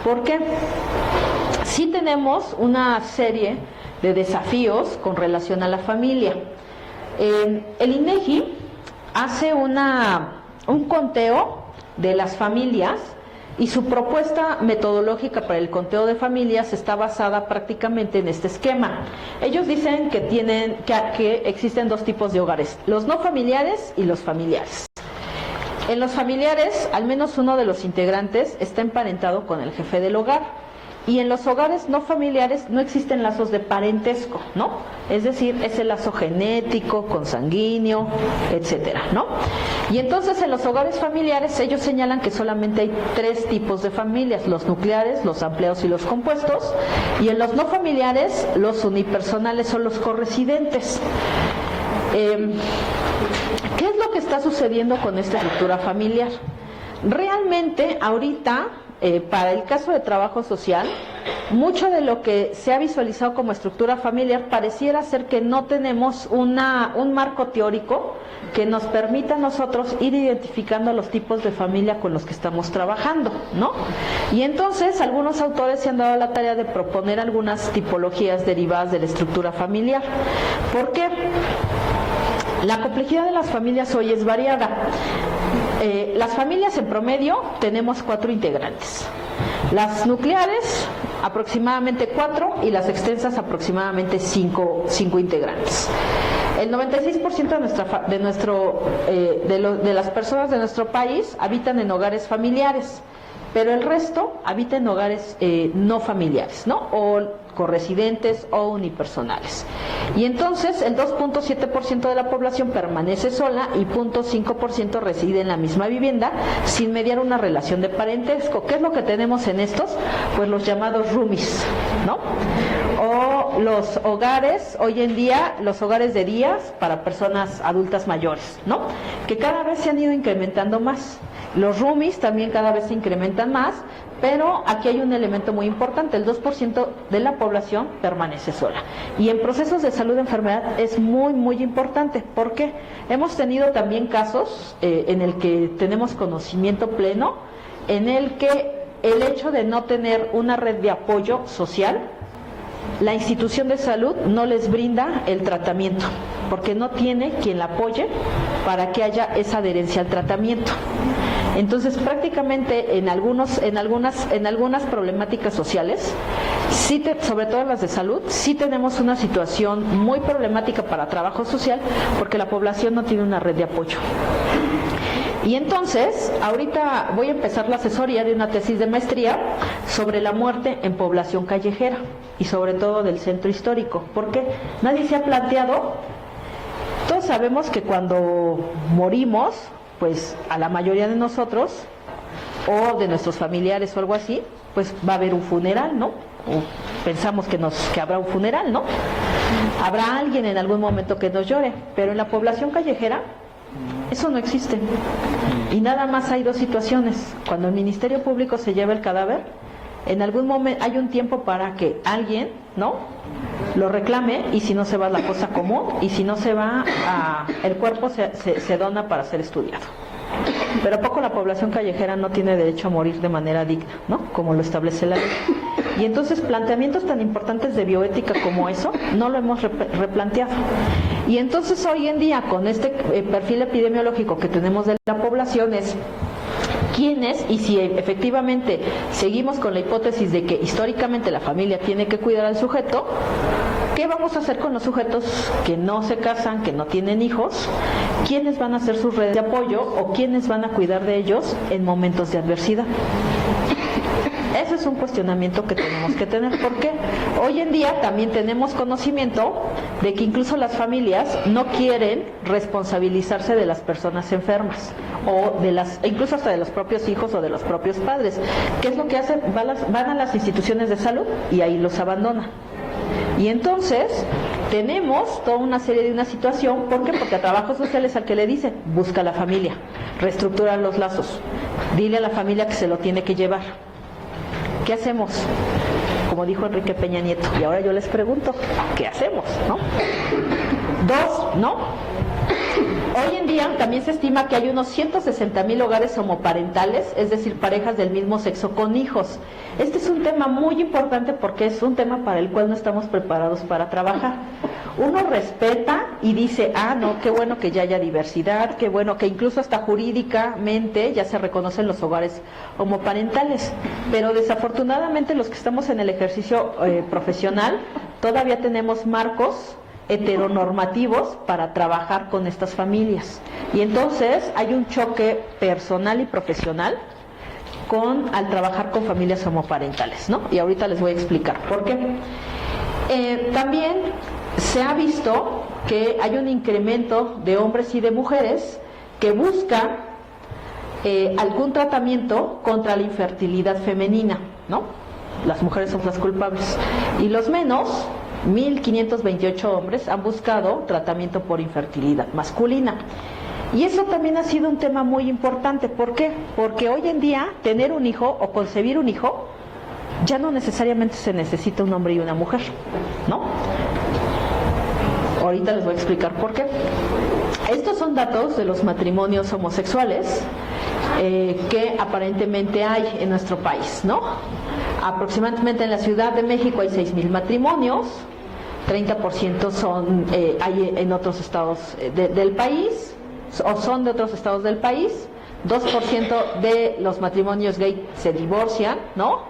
Porque sí tenemos una serie de desafíos con relación a la familia. El INEGI hace un conteo de las familias y su propuesta metodológica para el conteo de familias está basada prácticamente en este esquema. Ellos dicen que existen dos tipos de hogares, los no familiares y los familiares. En los familiares, al menos uno de los integrantes está emparentado con el jefe del hogar. Y en los hogares no familiares no existen lazos de parentesco, ¿no? Es decir, es el lazo genético, consanguíneo, etcétera, ¿no? Y entonces en los hogares familiares ellos señalan que solamente hay tres tipos de familias, los nucleares, los ampliados y los compuestos. Y en los no familiares, los unipersonales son los corresidentes. ¿Qué es lo que está sucediendo con esta estructura familiar? Realmente ahorita, para el caso de trabajo social, mucho de lo que se ha visualizado como estructura familiar pareciera ser que no tenemos un marco teórico que nos permita a nosotros ir identificando los tipos de familia con los que estamos trabajando, ¿no? Y entonces algunos autores se han dado la tarea de proponer algunas tipologías derivadas de la estructura familiar. ¿Por qué? La complejidad de las familias hoy es variada. Las familias en promedio tenemos 4 integrantes. Las nucleares aproximadamente 4 y las extensas aproximadamente 5 integrantes. El 96% de las personas de nuestro país habitan en hogares familiares. pero el resto habita en hogares no familiares, ¿no? O corresidentes o unipersonales. Y entonces el 2.7% de la población permanece sola y 0.5% reside en la misma vivienda sin mediar una relación de parentesco. ¿Qué es lo que tenemos en estos? Pues los llamados roomies, ¿no? O los hogares, hoy en día, los hogares de días para personas adultas mayores, ¿no? Que cada vez se han ido incrementando más. Los roomies también cada vez se incrementan más, pero aquí hay un elemento muy importante: el 2% de la población permanece sola. Y en procesos de salud de enfermedad es muy, muy importante. ¿Por qué? Hemos tenido también casos en el que tenemos conocimiento pleno, en el que el hecho de no tener una red de apoyo social, la institución de salud no les brinda el tratamiento, porque no tiene quien la apoye para que haya esa adherencia al tratamiento. Entonces, prácticamente en algunas problemáticas sociales, sobre todo las de salud, sí tenemos una situación muy problemática para trabajo social, porque la población no tiene una red de apoyo. Y entonces, ahorita voy a empezar la asesoría de una tesis de maestría sobre la muerte en población callejera y sobre todo del centro histórico. ¿Por qué? Nadie se ha planteado. Todos sabemos que cuando morimos, pues a la mayoría de nosotros o de nuestros familiares o algo así, pues va a haber un funeral, ¿no? O pensamos que habrá un funeral, ¿no? Habrá alguien en algún momento que nos llore, pero en la población callejera eso no existe. Y nada más hay dos situaciones: cuando el Ministerio Público se lleva el cadáver, en algún momento hay un tiempo para que alguien, ¿no?, lo reclame, y si no se va a la fosa común, y si no se va el cuerpo se dona para ser estudiado. Pero ¿a poco la población callejera no tiene derecho a morir de manera digna, ¿no?, como lo establece la ley? Y entonces planteamientos tan importantes de bioética como eso no lo hemos replanteado. Y entonces hoy en día, con este perfil epidemiológico que tenemos de la población, es quiénes, y si efectivamente seguimos con la hipótesis de que históricamente la familia tiene que cuidar al sujeto, ¿qué vamos a hacer con los sujetos que no se casan, que no tienen hijos? ¿Quiénes van a hacer sus redes de apoyo o quiénes van a cuidar de ellos en momentos de adversidad? Ese es un cuestionamiento que tenemos que tener, porque hoy en día también tenemos conocimiento de que incluso las familias no quieren responsabilizarse de las personas enfermas, o incluso hasta de los propios hijos o de los propios padres. ¿Qué es lo que hacen? Van a las instituciones de salud y ahí los abandonan. Y entonces tenemos toda una serie de una situación. ¿Por qué? Porque a trabajo social es al que le dicen: busca a la familia, reestructura los lazos, dile a la familia que se lo tiene que llevar. ¿Qué hacemos? Como dijo Enrique Peña Nieto. Y ahora yo les pregunto, ¿qué hacemos? ¿No? Dos, ¿no? Hoy en día también se estima que hay unos 160,000 hogares homoparentales, es decir, parejas del mismo sexo con hijos. Este es un tema muy importante porque es un tema para el cual no estamos preparados para trabajar. Uno respeta y dice: no, qué bueno que ya haya diversidad, qué bueno que incluso hasta jurídicamente ya se reconocen los hogares homoparentales. Pero desafortunadamente los que estamos en el ejercicio profesional todavía tenemos marcos heteronormativos para trabajar con estas familias. Y entonces hay un choque personal y profesional al trabajar con familias homoparentales, ¿no? Y ahorita les voy a explicar por qué. También se ha visto que hay un incremento de hombres y de mujeres que buscan algún tratamiento contra la infertilidad femenina, ¿no? Las mujeres son las culpables. Y los menos, 1.528 hombres, han buscado tratamiento por infertilidad masculina. Y eso también ha sido un tema muy importante. ¿Por qué? Porque hoy en día tener un hijo o concebir un hijo ya no necesariamente se necesita un hombre y una mujer, ¿no? Ahorita les voy a explicar por qué. Estos son datos de los matrimonios homosexuales que aparentemente hay en nuestro país, ¿no? Aproximadamente en la Ciudad de México hay 6,000 matrimonios, 30% hay en otros estados del país, o son de otros estados del país, 2% de los matrimonios gay se divorcian, ¿no?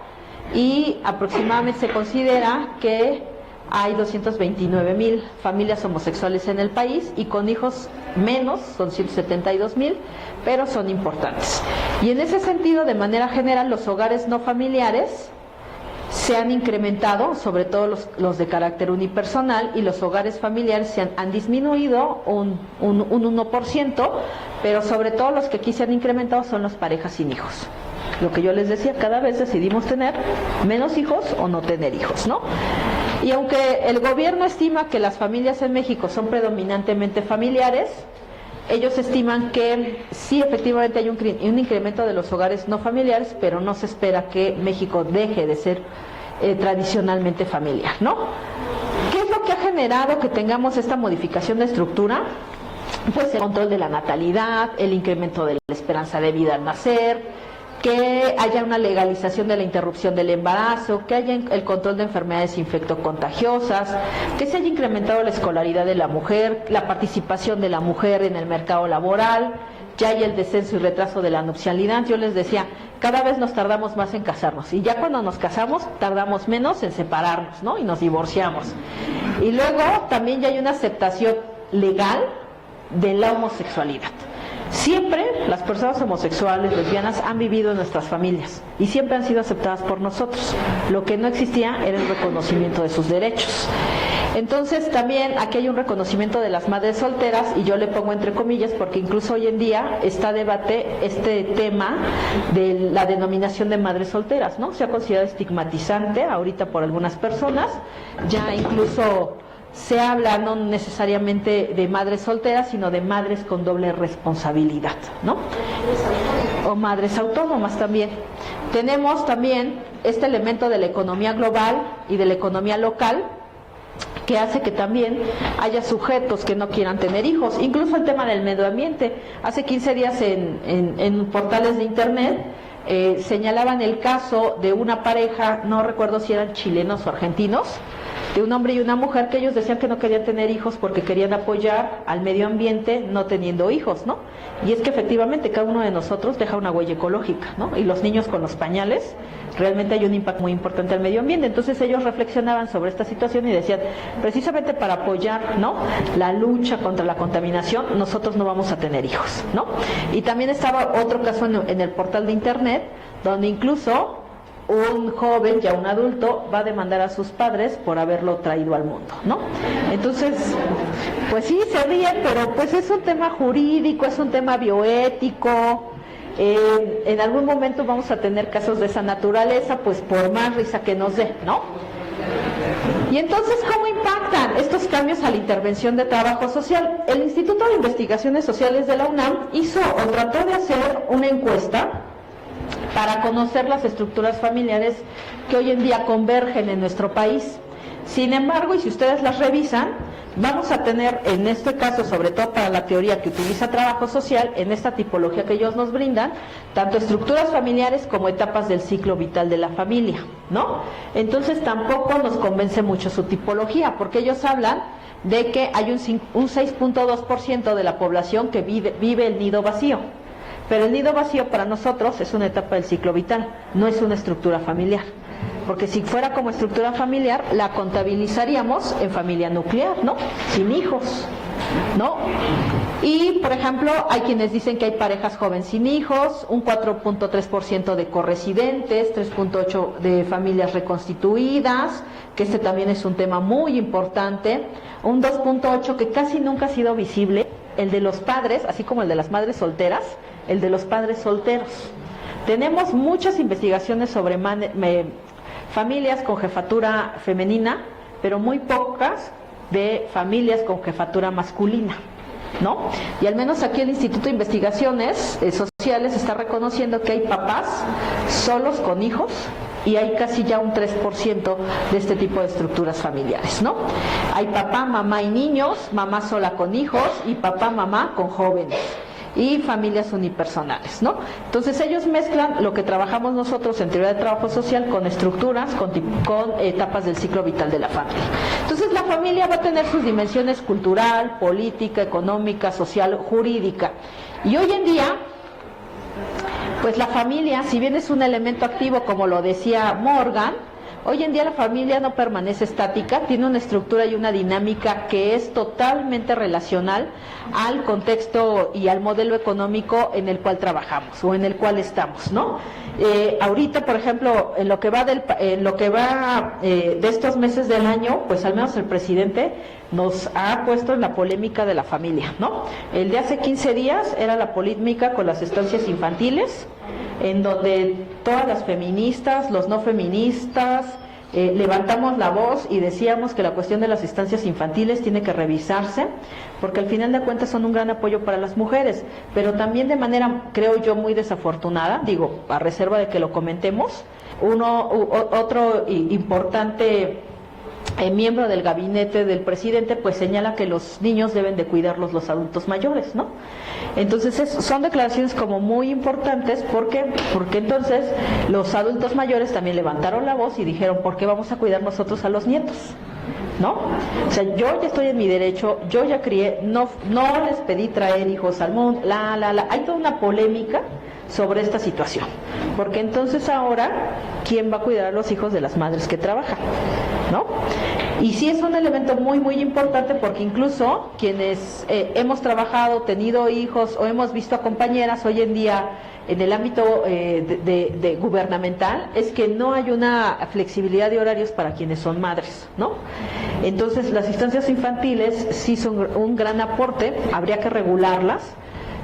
Y aproximadamente se considera que hay 229,000 familias homosexuales en el país y con hijos menos, son 172,000, pero son importantes. Y en ese sentido, de manera general, los hogares no familiares se han incrementado, sobre todo los de carácter unipersonal, y los hogares familiares han disminuido un 1%, pero sobre todo los que aquí se han incrementado son las parejas sin hijos. Lo que yo les decía, cada vez decidimos tener menos hijos o no tener hijos, ¿no? Y aunque el gobierno estima que las familias en México son predominantemente familiares, ellos estiman que sí, efectivamente hay un incremento de los hogares no familiares, pero no se espera que México deje de ser tradicionalmente familiar, ¿no? ¿Qué es lo que ha generado que tengamos esta modificación de estructura? Pues el control de la natalidad, el incremento de la esperanza de vida al nacer, que haya una legalización de la interrupción del embarazo, que haya el control de enfermedades infectocontagiosas, que se haya incrementado la escolaridad de la mujer, la participación de la mujer en el mercado laboral, ya hay el descenso y retraso de la nupcialidad. Yo les decía, cada vez nos tardamos más en casarnos, y ya cuando nos casamos tardamos menos en separarnos, ¿no? Y nos divorciamos. Y luego también ya hay una aceptación legal de la homosexualidad. Siempre las personas homosexuales, lesbianas, han vivido en nuestras familias y siempre han sido aceptadas por nosotros. Lo que no existía era el reconocimiento de sus derechos. Entonces también aquí hay un reconocimiento de las madres solteras, y yo le pongo entre comillas porque incluso hoy en día está debate este tema de la denominación de madres solteras, ¿no? Se ha considerado estigmatizante ahorita por algunas personas, ya incluso se habla no necesariamente de madres solteras, sino de madres con doble responsabilidad, ¿no? O madres autónomas también. Tenemos también este elemento de la economía global y de la economía local, que hace que también haya sujetos que no quieran tener hijos. Incluso el tema del medio ambiente. Hace 15 días en portales de internet señalaban el caso de una pareja, no recuerdo si eran chilenos o argentinos, de un hombre y una mujer, que ellos decían que no querían tener hijos porque querían apoyar al medio ambiente no teniendo hijos, ¿no? Y es que efectivamente cada uno de nosotros deja una huella ecológica, ¿no? Y los niños con los pañales, realmente hay un impacto muy importante al medio ambiente. Entonces ellos reflexionaban sobre esta situación y decían, precisamente para apoyar, ¿no?, la lucha contra la contaminación, nosotros no vamos a tener hijos, ¿no? Y también estaba otro caso en el portal de internet, donde incluso un joven, ya un adulto, va a demandar a sus padres por haberlo traído al mundo, ¿no? Entonces, pues sí, se ríen, pero pues es un tema jurídico, es un tema bioético. En algún momento vamos a tener casos de esa naturaleza, pues por más risa que nos dé, ¿no? Y entonces, ¿cómo impactan estos cambios a la intervención de trabajo social? El Instituto de Investigaciones Sociales de la UNAM hizo o trató de hacer una encuesta para conocer las estructuras familiares que hoy en día convergen en nuestro país. Sin embargo, y si ustedes las revisan, vamos a tener en este caso, sobre todo para la teoría que utiliza trabajo social, en esta tipología que ellos nos brindan, tanto estructuras familiares como etapas del ciclo vital de la familia, ¿no? Entonces tampoco nos convence mucho su tipología, porque ellos hablan de que hay un 6.2% de la población que vive el nido vacío. Pero el nido vacío para nosotros es una etapa del ciclo vital, no es una estructura familiar. Porque si fuera como estructura familiar, la contabilizaríamos en familia nuclear, ¿no? Sin hijos, ¿no? Y, por ejemplo, hay quienes dicen que hay parejas jóvenes sin hijos, un 4.3% de corresidentes, 3.8% de familias reconstituidas, que este también es un tema muy importante, un 2.8% que casi nunca ha sido visible, el de los padres, así como el de las madres solteras, el de los padres solteros. Tenemos muchas investigaciones sobre familias con jefatura femenina, pero muy pocas de familias con jefatura masculina, ¿no? Y al menos aquí el Instituto de Investigaciones Sociales está reconociendo que hay papás solos con hijos y hay casi ya un 3% de este tipo de estructuras familiares, ¿no? Hay papá, mamá y niños, mamá sola con hijos y papá, mamá con jóvenes. Y familias unipersonales, ¿no? Entonces ellos mezclan lo que trabajamos nosotros en teoría de trabajo social con estructuras, con etapas del ciclo vital de la familia. Entonces la familia va a tener sus dimensiones cultural, política, económica, social, jurídica. Y hoy en día, pues la familia, si bien es un elemento activo, como lo decía Morgan, Hoy en día la familia no permanece estática, tiene una estructura y una dinámica que es totalmente relacional al contexto y al modelo económico en el cual trabajamos o en el cual estamos, ¿no? Ahorita, por ejemplo, en lo que va de estos meses del año, pues al menos el presidente nos ha puesto en la polémica de la familia, ¿no? El de hace 15 días era la polémica con las estancias infantiles, en donde todas las feministas, los no feministas, levantamos la voz y decíamos que la cuestión de las estancias infantiles tiene que revisarse, porque al final de cuentas son un gran apoyo para las mujeres, pero también de manera, creo yo, muy desafortunada, digo, a reserva de que lo comentemos, otro importante miembro del gabinete del presidente pues señala que los niños deben de cuidarlos los adultos mayores, ¿no? Entonces son declaraciones como muy importantes porque entonces los adultos mayores también levantaron la voz y dijeron, ¿por qué vamos a cuidar nosotros a los nietos? ¿No? O sea, yo ya estoy en mi derecho, yo ya crié, no les pedí traer hijos al mundo, hay toda una polémica sobre esta situación, porque entonces ahora, ¿quién va a cuidar a los hijos de las madres que trabajan? ¿No? Y sí es un elemento muy, muy importante, porque incluso quienes hemos trabajado, tenido hijos o hemos visto a compañeras hoy en día en el ámbito de gubernamental, es que no hay una flexibilidad de horarios para quienes son madres, ¿no? Entonces las instancias infantiles sí son un gran aporte, habría que regularlas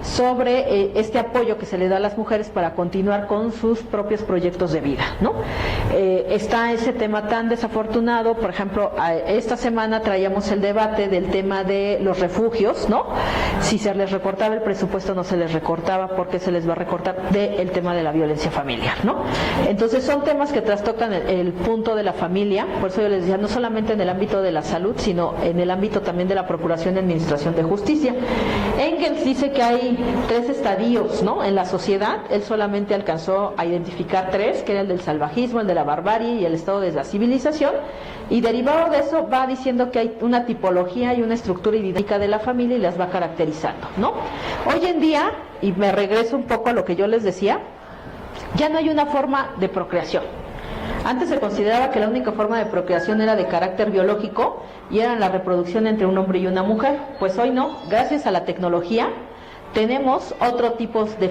sobre este apoyo que se le da a las mujeres para continuar con sus propios proyectos de vida, ¿no? Está ese tema tan desafortunado, por ejemplo, esta semana traíamos el debate del tema de los refugios, ¿no? Si se les recortaba el presupuesto, no se les recortaba, ¿por qué se les va a recortar? Del tema de la violencia familiar, ¿no? Entonces son temas que trastocan el punto de la familia, por eso yo les decía, no solamente en el ámbito de la salud, sino en el ámbito también de la Procuración y Administración de Justicia. Engels dice que hay 3 estadios, ¿no? En la sociedad, él solamente alcanzó a identificar 3, que era el del salvajismo, el de la barbarie y el estado de la civilización, y derivado de eso va diciendo que hay una tipología y una estructura y dinámica de la familia y las va caracterizando, ¿no? Hoy en día, y me regreso un poco a lo que yo les decía, ya no hay una forma de procreación. Antes se consideraba que la única forma de procreación era de carácter biológico y era la reproducción entre un hombre y una mujer. Pues hoy no, gracias a la tecnología tenemos otros tipos de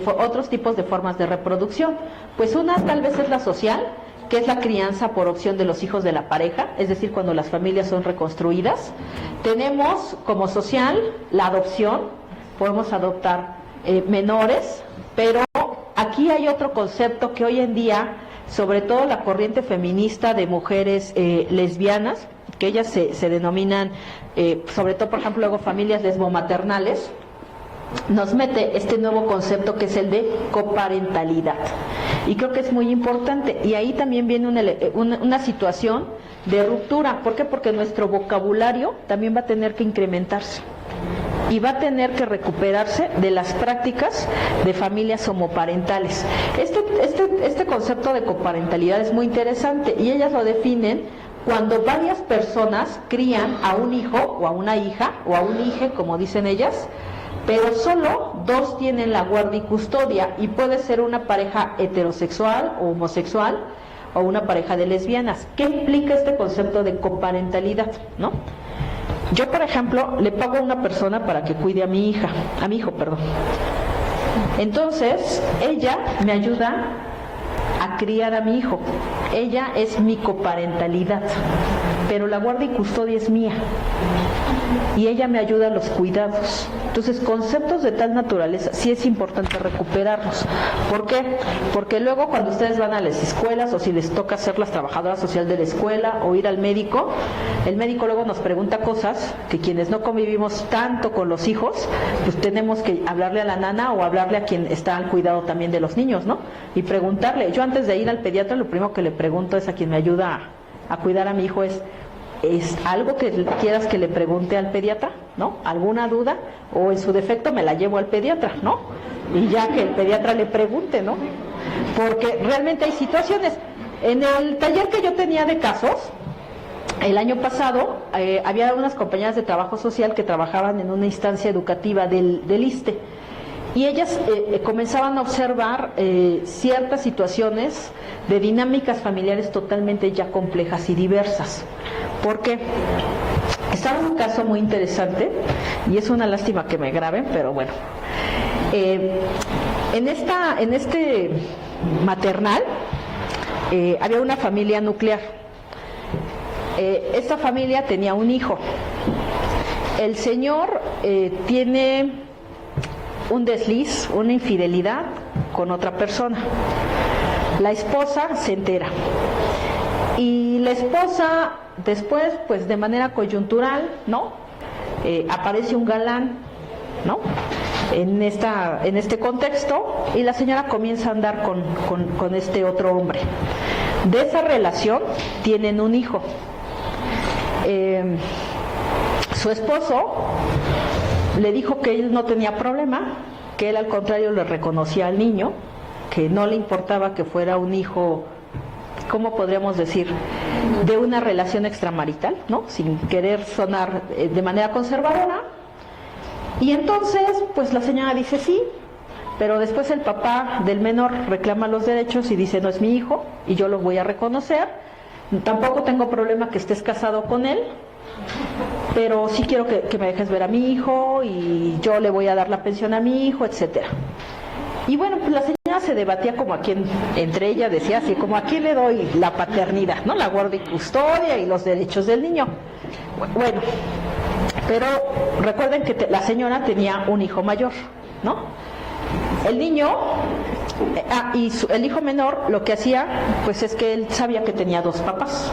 formas de reproducción. Pues una tal vez es la social, que es la crianza por opción de los hijos de la pareja, es decir, cuando las familias son reconstruidas. Tenemos como social la adopción, podemos adoptar menores, pero aquí hay otro concepto que hoy en día, sobre todo la corriente feminista de mujeres lesbianas, que ellas se denominan, sobre todo, por ejemplo, luego familias lesbomaternales, nos mete este nuevo concepto que es el de coparentalidad. Y creo que es muy importante. Y ahí también viene una situación de ruptura. ¿Por qué? Porque nuestro vocabulario también va a tener que incrementarse. Y va a tener que recuperarse de las prácticas de familias homoparentales. Este concepto de coparentalidad es muy interesante y ellas lo definen cuando varias personas crían a un hijo o a una hija o a un hije, como dicen ellas, pero solo 2 tienen la guardia y custodia, y puede ser una pareja heterosexual o homosexual o una pareja de lesbianas. ¿Qué implica este concepto de coparentalidad, no? Yo, por ejemplo, le pago a una persona para que cuide a mi hijo, perdón. Entonces, ella me ayuda a criar a mi hijo. Ella es mi coparentalidad, pero la guardia y custodia es mía. Y ella me ayuda a los cuidados. Entonces, conceptos de tal naturaleza sí es importante recuperarlos. ¿Por qué? Porque luego cuando ustedes van a las escuelas, o si les toca ser las trabajadoras social de la escuela o ir al médico, el médico luego nos pregunta cosas que quienes no convivimos tanto con los hijos, pues tenemos que hablarle a la nana o hablarle a quien está al cuidado también de los niños, ¿no? Y preguntarle. Yo antes de ir al pediatra, lo primero que le pregunto es a quien me ayuda a cuidar a mi hijo ¿es algo que quieras que le pregunte al pediatra, ¿no? ¿Alguna duda? O en su defecto me la llevo al pediatra, ¿no? Y ya que el pediatra le pregunte, ¿no? Porque realmente hay situaciones. En el taller que yo tenía de casos, el año pasado, había unas compañeras de trabajo social que trabajaban en una instancia educativa del ISSSTE. y ellas comenzaban a observar ciertas situaciones de dinámicas familiares totalmente ya complejas y diversas. ¿Por qué? Estaba un caso muy interesante, y es una lástima que me graben, pero bueno. En este maternal había una familia nuclear. Esta familia tenía un hijo. El señor tiene un desliz, una infidelidad con otra persona. La esposa se entera. Y la esposa después, pues de manera coyuntural, ¿no? Aparece un galán, ¿no? En este contexto, y la señora comienza a andar con este otro hombre. De esa relación tienen un hijo. Su esposo le dijo que él no tenía problema, que él al contrario le reconocía al niño, que no le importaba que fuera un hijo, ¿cómo podríamos decir?, de una relación extramarital, ¿no? Sin querer sonar de manera conservadora. Y entonces, pues la señora dice sí, pero después el papá del menor reclama los derechos y dice, no es mi hijo y yo lo voy a reconocer, tampoco tengo problema que estés casado con él, pero sí quiero que me dejes ver a mi hijo y yo le voy a dar la pensión a mi hijo, etcétera. Y bueno, pues la señora se debatía como a quién, entre ella decía así, como a quién le doy la paternidad, ¿no? La guardia y custodia y los derechos del niño. Bueno, pero recuerden que la señora tenía un hijo mayor, ¿no? El niño, el hijo menor lo que hacía, pues es que él sabía que tenía dos papás,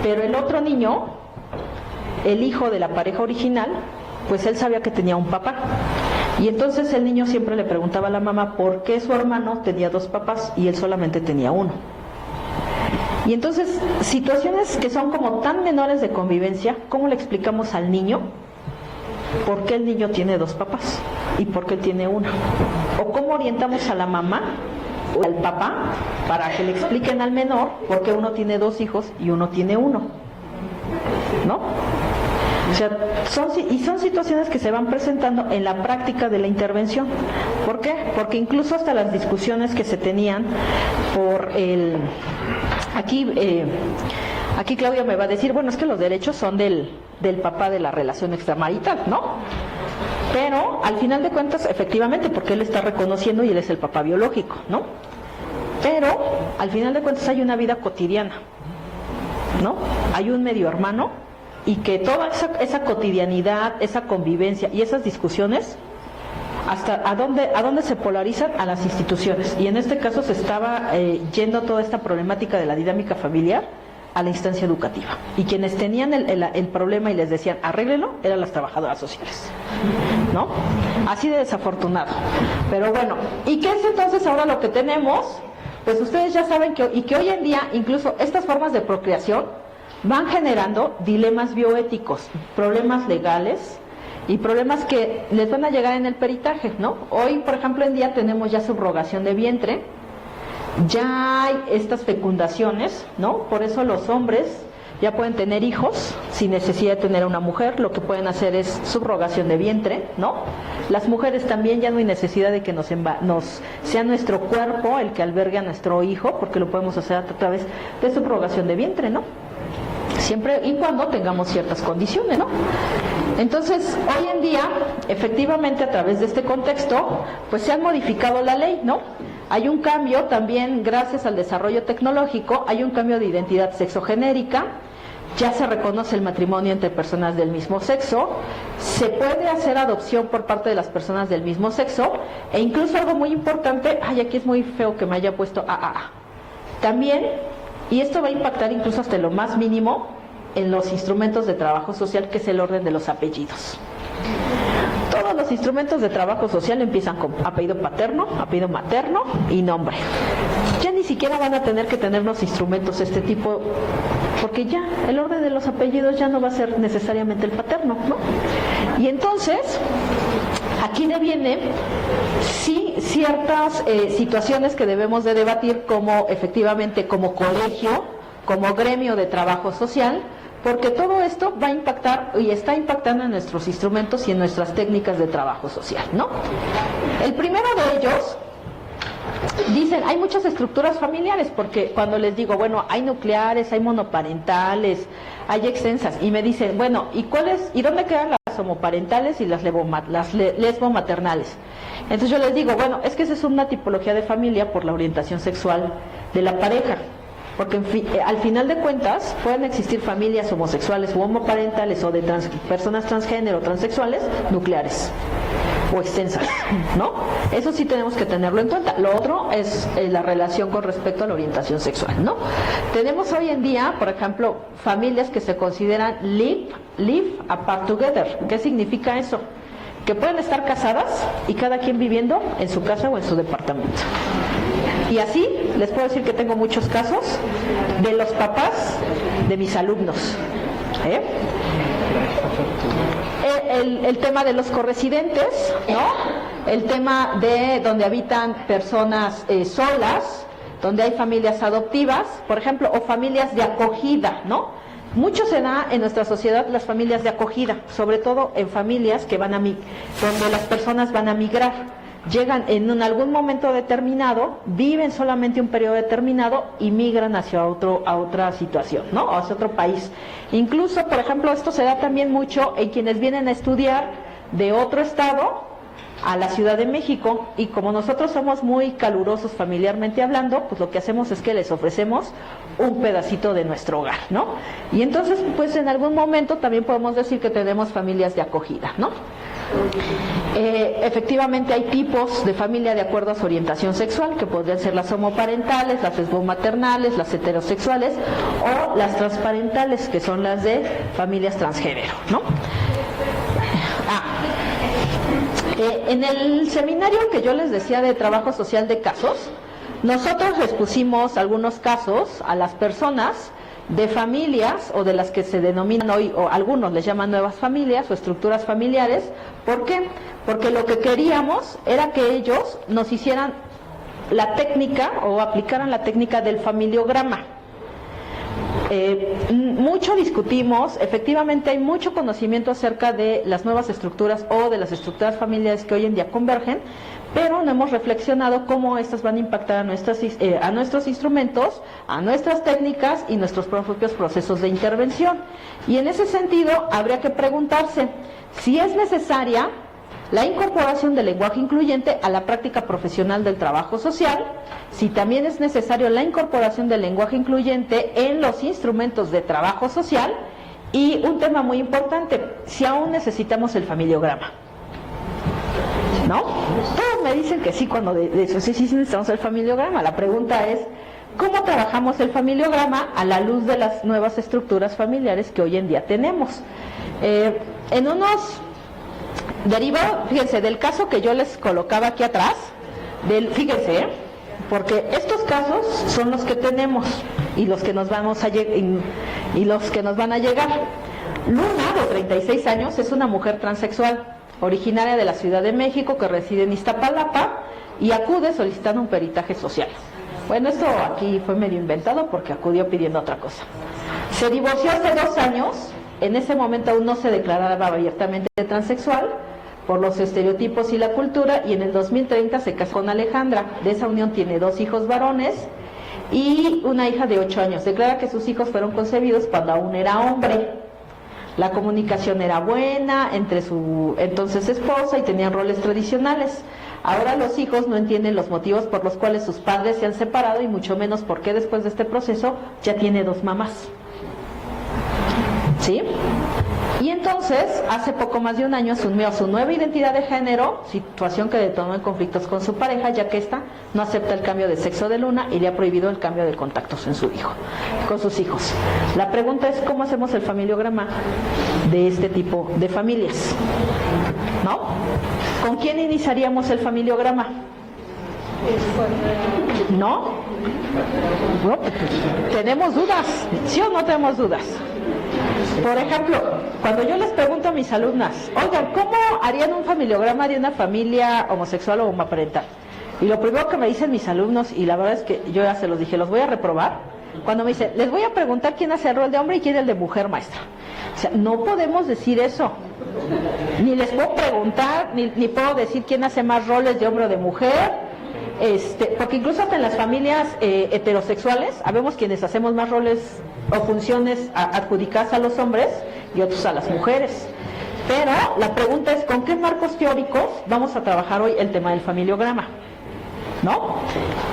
pero el otro niño, el hijo de la pareja original, pues él sabía que tenía un papá. Y entonces el niño siempre le preguntaba a la mamá por qué su hermano tenía dos papás y él solamente tenía uno. Y entonces, situaciones que son como tan menores de convivencia, ¿cómo le explicamos al niño por qué el niño tiene dos papás y por qué él tiene uno? ¿O cómo orientamos a la mamá o al papá para que le expliquen al menor por qué uno tiene dos hijos y uno tiene uno? ¿No? O sea, son situaciones que se van presentando en la práctica de la intervención. ¿Por qué? Porque incluso hasta las discusiones que se tenían por el... Aquí Claudia me va a decir, bueno, es que los derechos son del papá de la relación extramarital, ¿no? Pero al final de cuentas, efectivamente, porque él está reconociendo y él es el papá biológico, ¿no? Pero al final de cuentas hay una vida cotidiana, ¿no? Hay un medio hermano, y que toda esa cotidianidad, esa convivencia y esas discusiones, hasta a dónde se polarizan a las instituciones. Y en este caso se estaba yendo toda esta problemática de la dinámica familiar a la instancia educativa. Y quienes tenían el problema y les decían, arréglelo, eran las trabajadoras sociales, ¿no? Así de desafortunado. Pero bueno, ¿y qué es entonces ahora lo que tenemos? Pues ustedes ya saben que hoy en día, incluso estas formas de procreación van generando dilemas bioéticos, problemas legales y problemas que les van a llegar en el peritaje, ¿no? Hoy, por ejemplo, en día tenemos ya subrogación de vientre, ya hay estas fecundaciones, ¿no? Por eso los hombres ya pueden tener hijos sin necesidad de tener una mujer, lo que pueden hacer es subrogación de vientre, ¿no? Las mujeres también ya no hay necesidad de que sea nuestro cuerpo el que albergue a nuestro hijo, porque lo podemos hacer a través de subrogación de vientre, ¿no? Siempre y cuando tengamos ciertas condiciones, ¿no? Entonces, hoy en día, efectivamente, a través de este contexto, pues se ha modificado la ley, ¿no? Hay un cambio también, gracias al desarrollo tecnológico, hay un cambio de identidad sexogenérica, ya se reconoce el matrimonio entre personas del mismo sexo, se puede hacer adopción por parte de las personas del mismo sexo, e incluso algo muy importante, aquí es muy feo que me haya puesto también, y esto va a impactar incluso hasta lo más mínimo en los instrumentos de trabajo social, que es el orden de los apellidos. Todos los instrumentos de trabajo social empiezan con apellido paterno, apellido materno y nombre. Ya ni siquiera van a tener que tener los instrumentos este tipo, porque ya el orden de los apellidos ya no va a ser necesariamente el paterno, ¿no? Y entonces, aquí viene sí ciertas situaciones que debemos de debatir, como efectivamente como colegio, como gremio de trabajo social, porque todo esto va a impactar y está impactando en nuestros instrumentos y en nuestras técnicas de trabajo social, ¿no? El primero de ellos, dicen, hay muchas estructuras familiares, porque cuando les digo, bueno, hay nucleares, hay monoparentales, hay extensas, y me dicen, bueno, ¿y dónde quedan las homoparentales y las lesbomaternales? Entonces yo les digo, bueno, es que esa es una tipología de familia por la orientación sexual de la pareja, porque al final de cuentas pueden existir familias homosexuales u homoparentales o de personas transgénero, transexuales, nucleares o extensas, ¿no? Eso sí tenemos que tenerlo en cuenta. Lo otro es la relación con respecto a la orientación sexual, ¿no? Tenemos hoy en día, por ejemplo, familias que se consideran live apart together. ¿Qué significa eso? Que pueden estar casadas y cada quien viviendo en su casa o en su departamento. Y así les puedo decir que tengo muchos casos de los papás de mis alumnos, ¿eh? El tema de los corresidentes, ¿no? El tema de donde habitan personas solas, donde hay familias adoptivas, por ejemplo, o familias de acogida, ¿no? Mucho se da en nuestra sociedad las familias de acogida, sobre todo en familias que donde las personas van a migrar. Llegan en algún momento determinado, viven solamente un periodo determinado y migran hacia otra situación, ¿no? O hacia otro país. Incluso, por ejemplo, esto se da también mucho en quienes vienen a estudiar de otro estado a la Ciudad de México, y como nosotros somos muy calurosos familiarmente hablando, pues lo que hacemos es que les ofrecemos un pedacito de nuestro hogar, ¿no? Y entonces, pues en algún momento también podemos decir que tenemos familias de acogida, ¿no? Efectivamente hay tipos de familia de acuerdo a su orientación sexual, que podrían ser las homoparentales, las lesbomaternales, las heterosexuales o las transparentales, que son las de familias transgénero, ¿no? En el seminario que yo les decía de trabajo social de casos, nosotros les pusimos algunos casos a las personas de familias, o de las que se denominan hoy, o algunos les llaman nuevas familias o estructuras familiares. ¿Por qué? Porque lo que queríamos era que ellos nos hicieran la técnica o aplicaran la técnica del familiograma. Mucho discutimos, efectivamente hay mucho conocimiento acerca de las nuevas estructuras o de las estructuras familiares que hoy en día convergen, pero no hemos reflexionado cómo estas van a impactar a nuestros instrumentos, a nuestras técnicas y nuestros propios procesos de intervención. Y en ese sentido habría que preguntarse si es necesaria la incorporación del lenguaje incluyente a la práctica profesional del trabajo social, si también es necesario la incorporación del lenguaje incluyente en los instrumentos de trabajo social, y un tema muy importante, si aún necesitamos el familiograma, ¿no? Todos me dicen que sí cuando de eso, sí necesitamos el familiograma. La pregunta es, ¿cómo trabajamos el familiograma a la luz de las nuevas estructuras familiares que hoy en día tenemos? En unos derivados, fíjense, del caso que yo les colocaba aquí atrás, fíjense, porque estos casos son los que tenemos y los que nos vamos a y los que nos van a llegar. Luna, de 36 años, es una mujer transexual, originaria de la Ciudad de México, que reside en Iztapalapa y acude solicitando un peritaje social. Bueno, esto aquí fue medio inventado porque acudió pidiendo otra cosa. Se divorció hace 2 años, en ese momento aún no se declaraba abiertamente transexual por los estereotipos y la cultura, y en el 2030 se casó con Alejandra. De esa unión tiene 2 hijos varones y una hija de 8 años. Declara que sus hijos fueron concebidos cuando aún era hombre. La comunicación era buena entre su entonces esposa y tenían roles tradicionales. Ahora los hijos no entienden los motivos por los cuales sus padres se han separado, y mucho menos por qué después de este proceso ya tiene 2 mamás. ¿Sí? Y entonces, hace poco más de un año, asumió su nueva identidad de género, situación que detonó en conflictos con su pareja, ya que ésta no acepta el cambio de sexo de Luna y le ha prohibido el cambio de contactos con sus hijos. La pregunta es, ¿cómo hacemos el familiograma de este tipo de familias? ¿No? ¿Con quién iniciaríamos el familiograma? ¿No? Bueno, tenemos dudas, ¿sí o no tenemos dudas? Por ejemplo, cuando yo les pregunto a mis alumnas, oigan, ¿cómo harían un familiograma de una familia homosexual o homoparental? Y lo primero que me dicen mis alumnos, y la verdad es que yo ya se los dije, los voy a reprobar, Cuando me dicen, les voy a preguntar quién hace el rol de hombre y quién el de mujer, maestra. O sea, no podemos decir eso. Ni les puedo preguntar, ni puedo decir quién hace más roles de hombre o de mujer. Porque incluso hasta en las familias heterosexuales, habemos quienes hacemos más roles o funciones adjudicadas a los hombres y otros a las mujeres. Pero la pregunta es, ¿con qué marcos teóricos vamos a trabajar hoy el tema del familiograma? ¿No?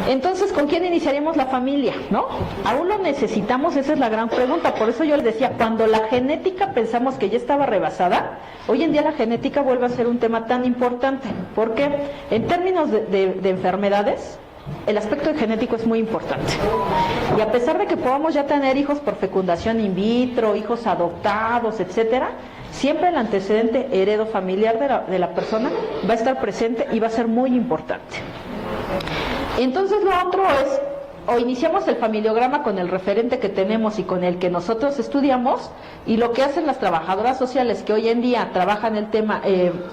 Entonces, ¿con quién iniciaríamos la familia? ¿No? ¿Aún lo necesitamos? Esa es la gran pregunta. Por eso yo les decía, cuando la genética pensamos que ya estaba rebasada, hoy en día la genética vuelve a ser un tema tan importante. Porque en términos de enfermedades, el aspecto genético es muy importante. Y a pesar de que podamos ya tener hijos por fecundación in vitro, hijos adoptados, etcétera, siempre el antecedente heredofamiliar de la persona va a estar presente y va a ser muy importante. Entonces lo otro es, o iniciamos el familiograma con el referente que tenemos y con el que nosotros estudiamos, y lo que hacen las trabajadoras sociales que hoy en día trabajan el tema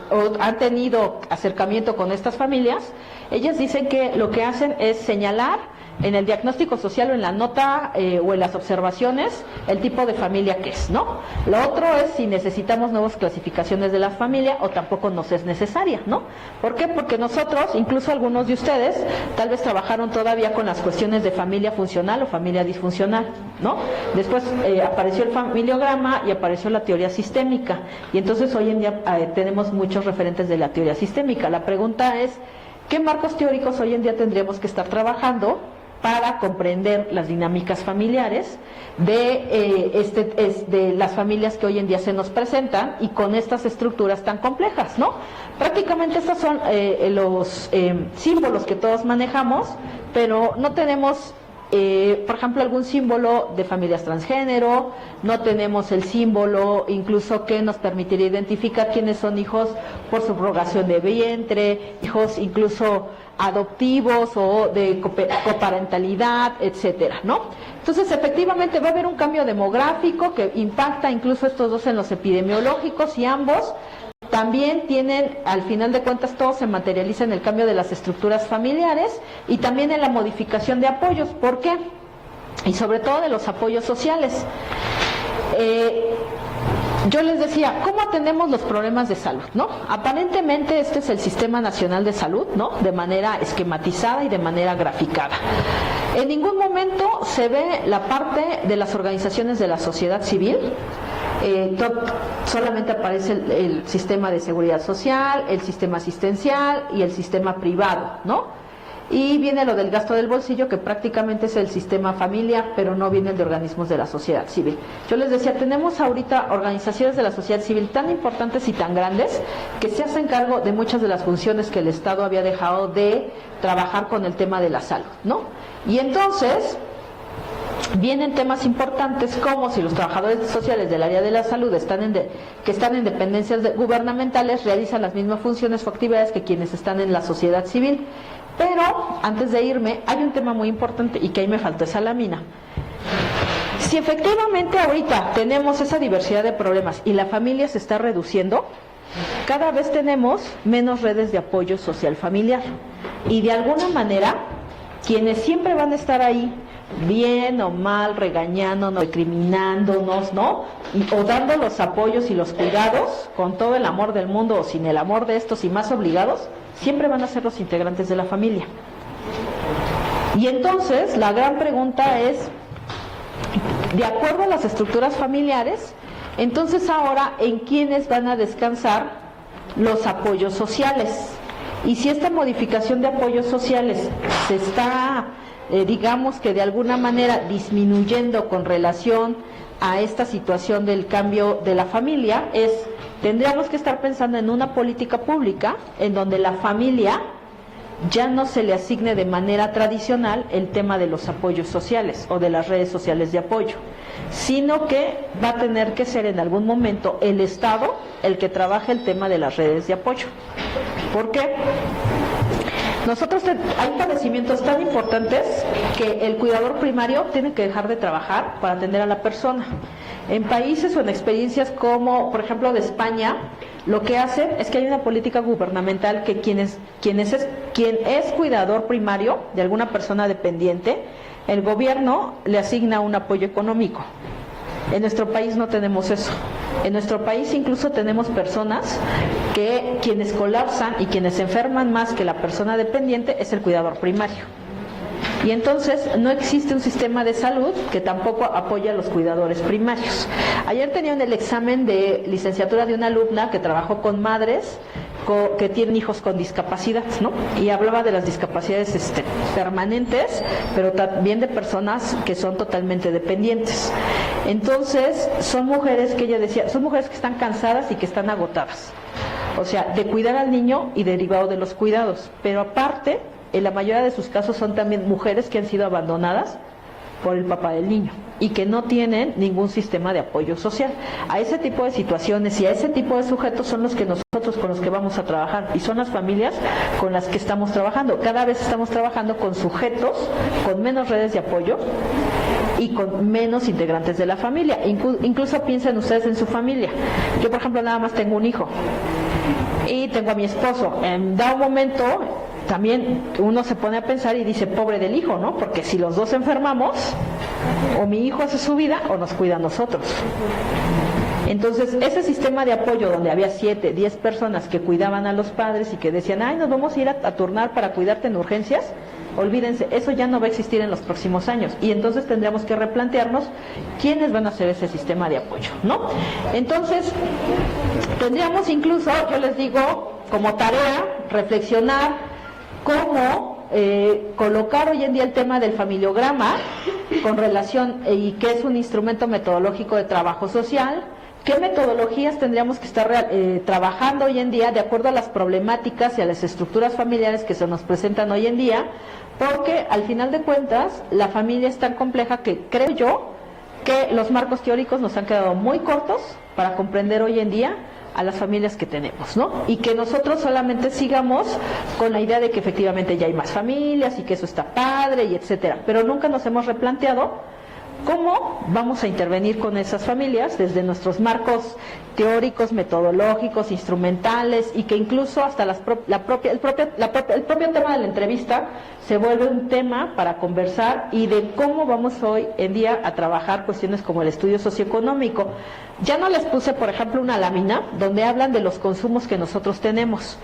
o han tenido acercamiento con estas familias, ellas dicen que lo que hacen es señalar en el diagnóstico social o en la nota o en las observaciones el tipo de familia que es, ¿no? Lo otro es si necesitamos nuevas clasificaciones de la familia o tampoco nos es necesaria, ¿no? ¿Por qué? Porque nosotros, incluso algunos de ustedes, tal vez trabajaron todavía con las cuestiones de familia funcional o familia disfuncional, ¿no? Después apareció el familiograma y apareció la teoría sistémica, y entonces hoy en día tenemos muchos referentes de la teoría sistémica. La pregunta es, ¿qué marcos teóricos hoy en día tendríamos que estar trabajando para comprender las dinámicas familiares de las familias que hoy en día se nos presentan y con estas estructuras tan complejas, ¿no? Prácticamente estos son los símbolos que todos manejamos, pero no tenemos, por ejemplo, algún símbolo de familias transgénero, no tenemos el símbolo incluso que nos permitiría identificar quiénes son hijos por subrogación de vientre, hijos incluso adoptivos o de coparentalidad, etcétera, ¿no? Entonces, efectivamente va a haber un cambio demográfico que impacta incluso estos dos en los epidemiológicos, y ambos también tienen, al final de cuentas, todo se materializa en el cambio de las estructuras familiares y también en la modificación de apoyos. ¿Por qué? Y sobre todo de los apoyos sociales. Yo les decía, ¿cómo atendemos los problemas de salud, no? Aparentemente este es el Sistema Nacional de Salud, ¿no? De manera esquematizada y de manera graficada. En ningún momento se ve la parte de las organizaciones de la sociedad civil. Solamente aparece el sistema de seguridad social, el sistema asistencial y el sistema privado, ¿no? Y viene lo del gasto del bolsillo, que prácticamente es el sistema familiar, pero no viene el de organismos de la sociedad civil. Yo les decía, tenemos ahorita organizaciones de la sociedad civil tan importantes y tan grandes que se hacen cargo de muchas de las funciones que el Estado había dejado de trabajar con el tema de la salud, ¿no? Y entonces vienen temas importantes como si los trabajadores sociales del área de la salud que están en dependencias gubernamentales realizan las mismas funciones o actividades que quienes están en la sociedad civil. Pero, antes de irme, hay un tema muy importante y que ahí me faltó esa lámina. Si efectivamente ahorita tenemos esa diversidad de problemas y la familia se está reduciendo, cada vez tenemos menos redes de apoyo social familiar. Y de alguna manera, quienes siempre van a estar ahí, bien o mal, regañándonos, recriminándonos, ¿no? O dando los apoyos y los cuidados con todo el amor del mundo o sin el amor de estos y más obligados, siempre van a ser los integrantes de la familia. Y entonces la gran pregunta es, de acuerdo a las estructuras familiares, entonces ahora, ¿en quiénes van a descansar los apoyos sociales? Y si esta modificación de apoyos sociales se está digamos que de alguna manera disminuyendo con relación a esta situación del cambio de la familia, tendríamos que estar pensando en una política pública en donde la familia ya no se le asigne de manera tradicional el tema de los apoyos sociales o de las redes sociales de apoyo, sino que va a tener que ser en algún momento el Estado el que trabaje el tema de las redes de apoyo. ¿Por qué? Nosotros hay padecimientos tan importantes que el cuidador primario tiene que dejar de trabajar para atender a la persona. En países o en experiencias como, por ejemplo, de España, lo que hacen es que hay una política gubernamental que quien es cuidador primario de alguna persona dependiente el gobierno le asigna un apoyo económico. En nuestro país no tenemos eso. En nuestro país incluso tenemos personas que quienes colapsan y quienes se enferman más que la persona dependiente es el cuidador primario. Y entonces no existe un sistema de salud que tampoco apoya a los cuidadores primarios. Ayer tenía el examen de licenciatura de una alumna que trabajó con madres que tienen hijos con discapacidad, ¿no? Y hablaba de las discapacidades permanentes, pero también de personas que son totalmente dependientes. Entonces, son mujeres que ella decía, son mujeres que están cansadas y que están agotadas. O sea, de cuidar al niño y derivado de los cuidados. Pero aparte, en la mayoría de sus casos son también mujeres que han sido abandonadas por el papá del niño y que no tienen ningún sistema de apoyo social. A ese tipo de situaciones y a ese tipo de sujetos son los que nosotros con los que vamos a trabajar y son las familias con las que estamos trabajando. Cada vez estamos trabajando con sujetos con menos redes de apoyo y con menos integrantes de la familia. Incluso piensen ustedes en su familia. Yo, por ejemplo, nada más tengo un hijo y tengo a mi esposo. En dado momento también uno se pone a pensar y dice, pobre del hijo, ¿no? Porque si los dos enfermamos, o mi hijo hace su vida o nos cuida a nosotros. Entonces, ese sistema de apoyo donde había 7, 10 personas que cuidaban a los padres y que decían, ay, nos vamos a ir a turnar para cuidarte en urgencias, olvídense, eso ya no va a existir en los próximos años. Y entonces tendríamos que replantearnos quiénes van a hacer ese sistema de apoyo, ¿no? Entonces, tendríamos incluso, yo les digo, como tarea, reflexionar cómo colocar hoy en día el tema del familiograma con relación y qué es un instrumento metodológico de trabajo social, qué metodologías tendríamos que estar trabajando hoy en día de acuerdo a las problemáticas y a las estructuras familiares que se nos presentan hoy en día, porque al final de cuentas la familia es tan compleja que creo yo que los marcos teóricos nos han quedado muy cortos para comprender hoy en día a las familias que tenemos, ¿no? Y que nosotros solamente sigamos con la idea de que efectivamente ya hay más familias y que eso está padre y etcétera, pero nunca nos hemos replanteado cómo vamos a intervenir con esas familias desde nuestros marcos teóricos, metodológicos, instrumentales y que incluso hasta el propio tema de la entrevista se vuelve un tema para conversar y de cómo vamos hoy en día a trabajar cuestiones como el estudio socioeconómico. Ya no les puse, por ejemplo, una lámina donde hablan de los consumos que nosotros tenemos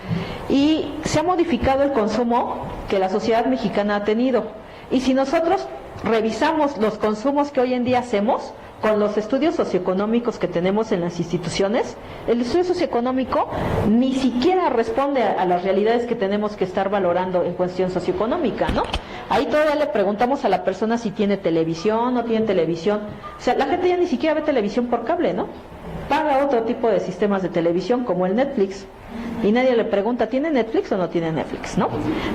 y se ha modificado el consumo que la sociedad mexicana ha tenido. Y si nosotros revisamos los consumos que hoy en día hacemos con los estudios socioeconómicos que tenemos en las instituciones, el estudio socioeconómico ni siquiera responde a las realidades que tenemos que estar valorando en cuestión socioeconómica, ¿no? Ahí todavía le preguntamos a la persona si tiene televisión o no tiene televisión. O sea, la gente ya ni siquiera ve televisión por cable, ¿no? Paga otro tipo de sistemas de televisión como el Netflix. Y nadie le pregunta, ¿tiene Netflix o no tiene Netflix, no?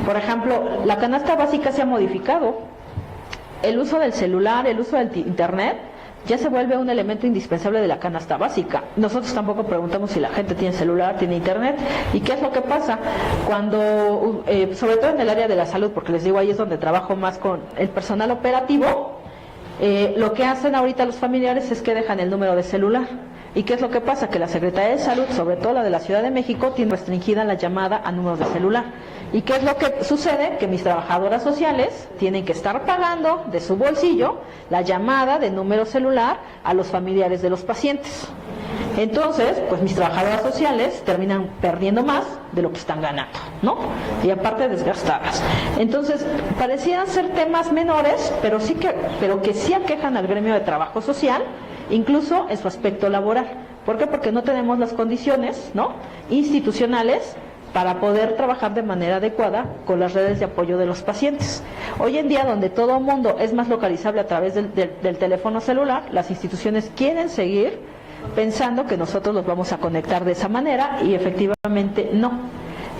Por ejemplo, la canasta básica se ha modificado. El uso del celular, el uso del internet, ya se vuelve un elemento indispensable de la canasta básica. Nosotros tampoco preguntamos si la gente tiene celular, tiene internet. ¿Y qué es lo que pasa? Cuando, sobre todo en el área de la salud, porque les digo, ahí es donde trabajo más con el personal operativo, lo que hacen ahorita los familiares es que dejan el número de celular. ¿Y qué es lo que pasa? Que la Secretaría de Salud, sobre todo la de la Ciudad de México, tiene restringida la llamada a números de celular. ¿Y qué es lo que sucede? Que mis trabajadoras sociales tienen que estar pagando de su bolsillo la llamada de número celular a los familiares de los pacientes. Entonces, pues mis trabajadoras sociales terminan perdiendo más de lo que están ganando, ¿no? Y aparte desgastadas. Entonces, parecían ser temas menores, pero que sí aquejan al gremio de trabajo social, incluso en su aspecto laboral. ¿Por qué? Porque no tenemos las condiciones, ¿no?, institucionales para poder trabajar de manera adecuada con las redes de apoyo de los pacientes. Hoy en día, donde todo el mundo es más localizable a través del teléfono celular, las instituciones quieren seguir pensando que nosotros los vamos a conectar de esa manera y efectivamente no.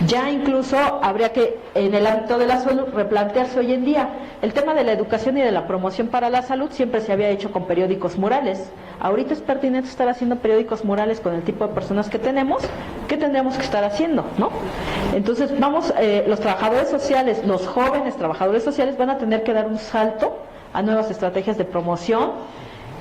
Ya incluso habría que, en el ámbito de la salud, replantearse hoy en día. El tema de la educación y de la promoción para la salud siempre se había hecho con periódicos murales. Ahorita es pertinente estar haciendo periódicos murales con el tipo de personas que tenemos. ¿Qué tendríamos que estar haciendo, no? Entonces, los trabajadores sociales, los jóvenes trabajadores sociales van a tener que dar un salto a nuevas estrategias de promoción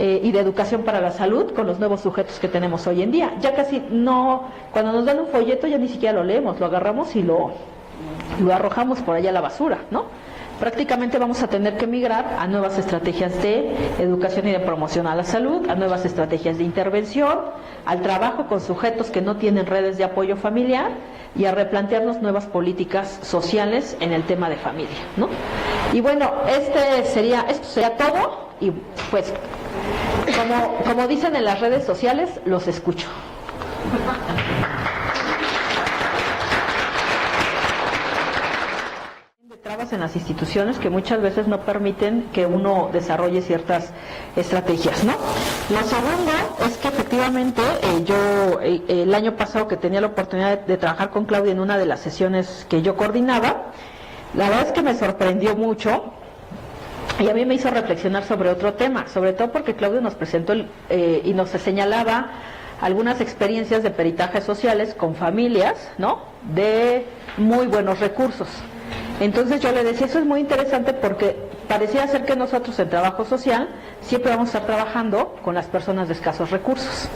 y de educación para la salud con los nuevos sujetos que tenemos hoy en día. Ya casi no, cuando nos dan un folleto ya ni siquiera lo leemos, lo agarramos y lo arrojamos por allá a la basura, ¿no? prácticamente vamos a tener que migrar a nuevas estrategias de educación y de promoción a la salud, a nuevas estrategias de intervención, al trabajo con sujetos que no tienen redes de apoyo familiar y a replantearnos nuevas políticas sociales en el tema de familia, ¿no? Y bueno, esto sería todo, y pues como dicen en las redes sociales, los escucho. Trabas en las instituciones que muchas veces no permiten que uno desarrolle ciertas estrategias, ¿no? Lo segundo es que efectivamente yo el año pasado que tenía la oportunidad de trabajar con Claudia en una de las sesiones que yo coordinaba, la verdad es que me sorprendió mucho y a mí me hizo reflexionar sobre otro tema, sobre todo porque Claudia nos presentó y nos señalaba algunas experiencias de peritajes sociales con familias, ¿no?, de muy buenos recursos. Entonces yo le decía, eso es muy interesante porque parecía ser que nosotros en trabajo social siempre vamos a estar trabajando con las personas de escasos recursos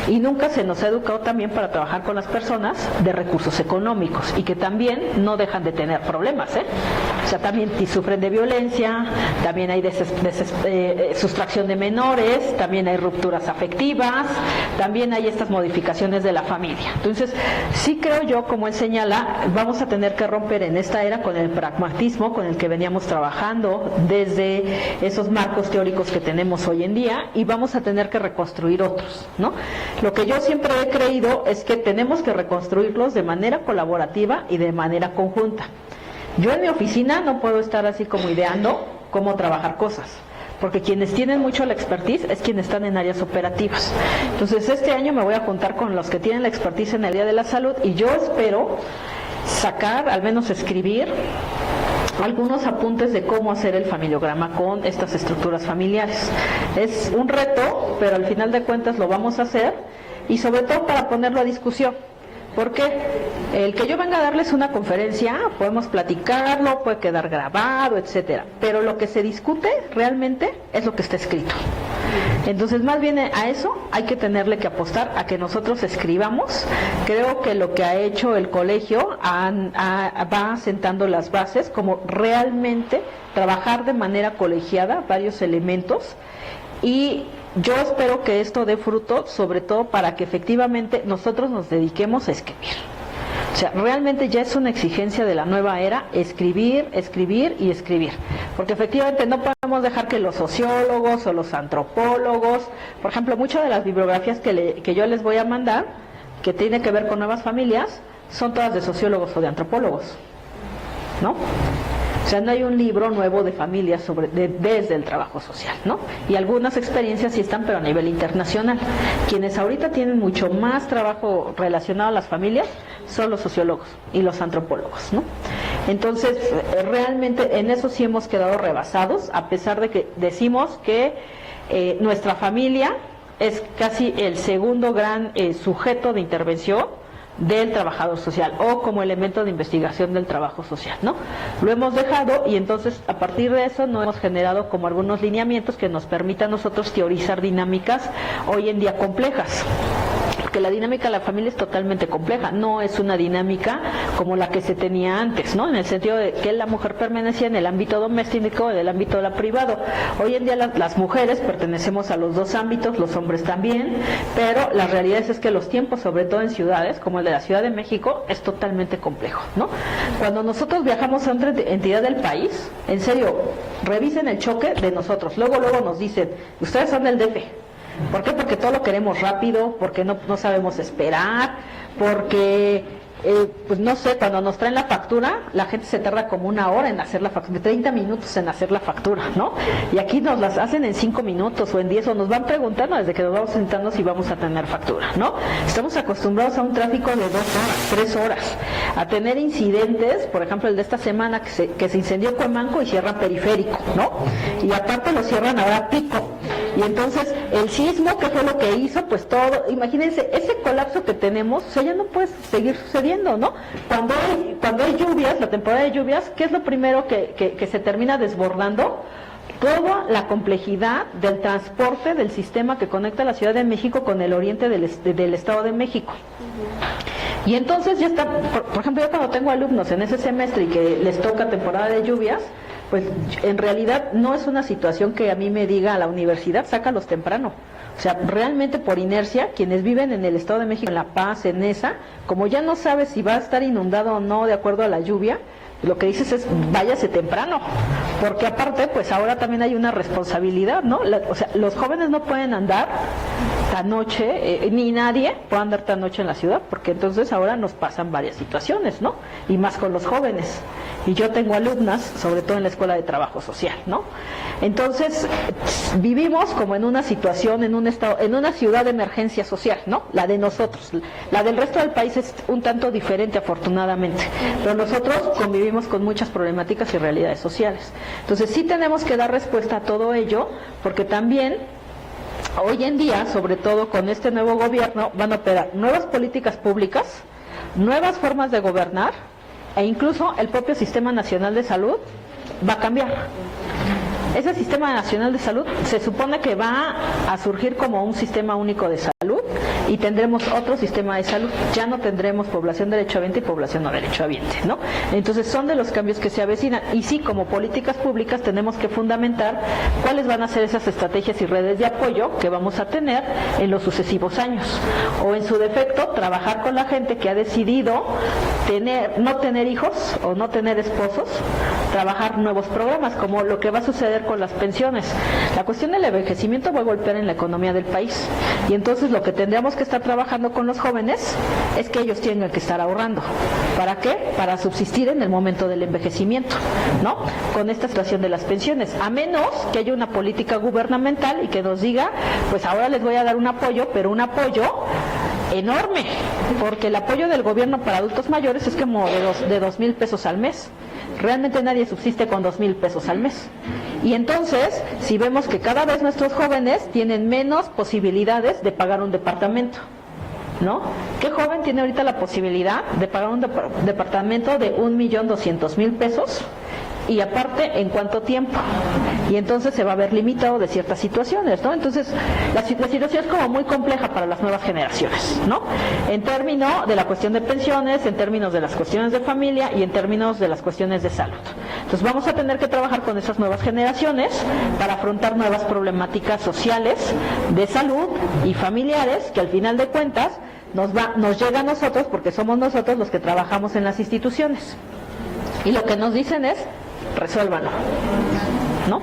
y nunca se nos ha educado también para trabajar con las personas de recursos económicos y que también no dejan de tener problemas, ¿eh? O sea, también sufren de violencia, también hay sustracción de menores, también hay rupturas afectivas, también hay estas modificaciones de la familia. Entonces, sí creo yo, como él señala, vamos a tener que romper en esta era con el pragmatismo con el que veníamos trabajando desde esos marcos teóricos que tenemos hoy en día y vamos a tener que reconstruir otros, ¿no? Lo que yo siempre he creído es que tenemos que reconstruirlos de manera colaborativa y de manera conjunta. Yo en mi oficina no puedo estar así como ideando cómo trabajar cosas, porque quienes tienen mucho la expertise es quienes están en áreas operativas. Entonces este año me voy a juntar con los que tienen la expertise en el área de la salud y yo espero sacar, al menos escribir, algunos apuntes de cómo hacer el familiograma con estas estructuras familiares. Es un reto, pero al final de cuentas lo vamos a hacer y sobre todo para ponerlo a discusión. Porque el que yo venga a darles una conferencia, podemos platicarlo, puede quedar grabado, etcétera, pero lo que se discute realmente es lo que está escrito. Entonces, más bien a eso hay que tenerle que apostar, a que nosotros escribamos. Creo que lo que ha hecho el colegio va sentando las bases, como realmente trabajar de manera colegiada varios elementos, y yo espero que esto dé fruto, sobre todo para que efectivamente nosotros nos dediquemos a escribir. O sea, realmente ya es una exigencia de la nueva era escribir, escribir y escribir. Porque efectivamente no podemos dejar que los sociólogos o los antropólogos, por ejemplo, muchas de las bibliografías que yo les voy a mandar, que tiene que ver con nuevas familias, son todas de sociólogos o de antropólogos, ¿no? O sea, no hay un libro nuevo de familias desde el trabajo social, ¿no? Y algunas experiencias sí están, pero a nivel internacional. Quienes ahorita tienen mucho más trabajo relacionado a las familias son los sociólogos y los antropólogos, ¿no? Entonces, realmente en eso sí hemos quedado rebasados, a pesar de que decimos que nuestra familia es casi el segundo gran sujeto de intervención del trabajador social o como elemento de investigación del trabajo social, ¿no? Lo hemos dejado y entonces a partir de eso no hemos generado como algunos lineamientos que nos permitan a nosotros teorizar dinámicas hoy en día complejas. Porque la dinámica de la familia es totalmente compleja, no es una dinámica como la que se tenía antes, ¿no? En el sentido de que la mujer permanecía en el ámbito doméstico o en el ámbito privado. Hoy en día las mujeres pertenecemos a los dos ámbitos, los hombres también, pero la realidad es que los tiempos, sobre todo en ciudades como el de la Ciudad de México, es totalmente complejo, ¿no? Cuando nosotros viajamos a otra entidad del país, en serio, revisen el choque de nosotros. Luego nos dicen, ustedes son del DF. ¿Por qué? Porque todo lo queremos rápido, porque no sabemos esperar, porque, pues no sé, cuando nos traen la factura, la gente se tarda como una hora en hacer la factura, 30 minutos en hacer la factura, ¿no? Y aquí nos las hacen en 5 minutos o en 10, o nos van preguntando desde que nos vamos sentando si vamos a tener factura, ¿no? Estamos acostumbrados a un tráfico de 2 horas, 3 horas, a tener incidentes, por ejemplo el de esta semana que se incendió Cuemanco y cierran Periférico, ¿no? Y aparte lo cierran ahora Pico. Y entonces el sismo, ¿qué fue lo que hizo? Pues todo, imagínense, ese colapso que tenemos, o sea, ya no puede seguir sucediendo, ¿no? Cuando hay lluvias, la temporada de lluvias, ¿qué es lo primero que se termina desbordando? Toda la complejidad del transporte del sistema que conecta la Ciudad de México con el oriente del Estado de México. Y entonces ya está, por ejemplo, yo cuando tengo alumnos en ese semestre y que les toca temporada de lluvias, pues en realidad no es una situación que a mí me diga a la universidad, sácalos temprano. O sea, realmente por inercia, quienes viven en el Estado de México, en La Paz, en esa, como ya no sabes si va a estar inundado o no de acuerdo a la lluvia, lo que dices es váyase temprano, porque aparte pues ahora también hay una responsabilidad, ¿no? O sea, los jóvenes no pueden andar tan noche, ni nadie puede andar tan noche en la ciudad, porque entonces ahora nos pasan varias situaciones, ¿no? Y más con los jóvenes. Y yo tengo alumnas, sobre todo en la Escuela de Trabajo Social, ¿no? Entonces, vivimos como en una situación, en un estado, en una ciudad de emergencia social, ¿no? La de nosotros. La del resto del país es un tanto diferente, afortunadamente. Pero nosotros convivimos con muchas problemáticas y realidades sociales. Entonces, sí tenemos que dar respuesta a todo ello, porque también hoy en día, sobre todo con este nuevo gobierno, van a operar nuevas políticas públicas, nuevas formas de gobernar, e incluso el propio Sistema Nacional de Salud va a cambiar. Ese Sistema Nacional de Salud se supone que va a surgir como un sistema único de salud y tendremos otro sistema de salud. Ya no tendremos población derechohabiente y población no derechohabiente, ¿no? Entonces son de los cambios que se avecinan. Y sí, como políticas públicas tenemos que fundamentar cuáles van a ser esas estrategias y redes de apoyo que vamos a tener en los sucesivos años. O en su defecto, trabajar con la gente que ha decidido no tener hijos o no tener esposos, trabajar nuevos programas, como lo que va a suceder con las pensiones. La cuestión del envejecimiento va a golpear en la economía del país. Y entonces lo que tendríamos que estar trabajando con los jóvenes es que ellos tengan que estar ahorrando. ¿Para qué? Para subsistir en el momento del envejecimiento, ¿no? Con esta situación de las pensiones. A menos que haya una política gubernamental y que nos diga, pues ahora les voy a dar un apoyo, pero un apoyo enorme, porque el apoyo del gobierno para adultos mayores es como de 2,000 pesos al mes. Realmente nadie subsiste con 2,000 pesos al mes. Y entonces, si vemos que cada vez nuestros jóvenes tienen menos posibilidades de pagar un departamento, ¿no? ¿Qué joven tiene ahorita la posibilidad de pagar un departamento de 1,200,000 pesos? Y aparte, ¿en cuánto tiempo? Y entonces se va a ver limitado de ciertas situaciones, ¿no? Entonces, la situación es como muy compleja para las nuevas generaciones, ¿no? En términos de la cuestión de pensiones, en términos de las cuestiones de familia y en términos de las cuestiones de salud. Entonces, vamos a tener que trabajar con esas nuevas generaciones para afrontar nuevas problemáticas sociales, de salud y familiares, que al final de cuentas nos llega a nosotros porque somos nosotros los que trabajamos en las instituciones. Y lo que nos dicen es, resuélvanlo, ¿no?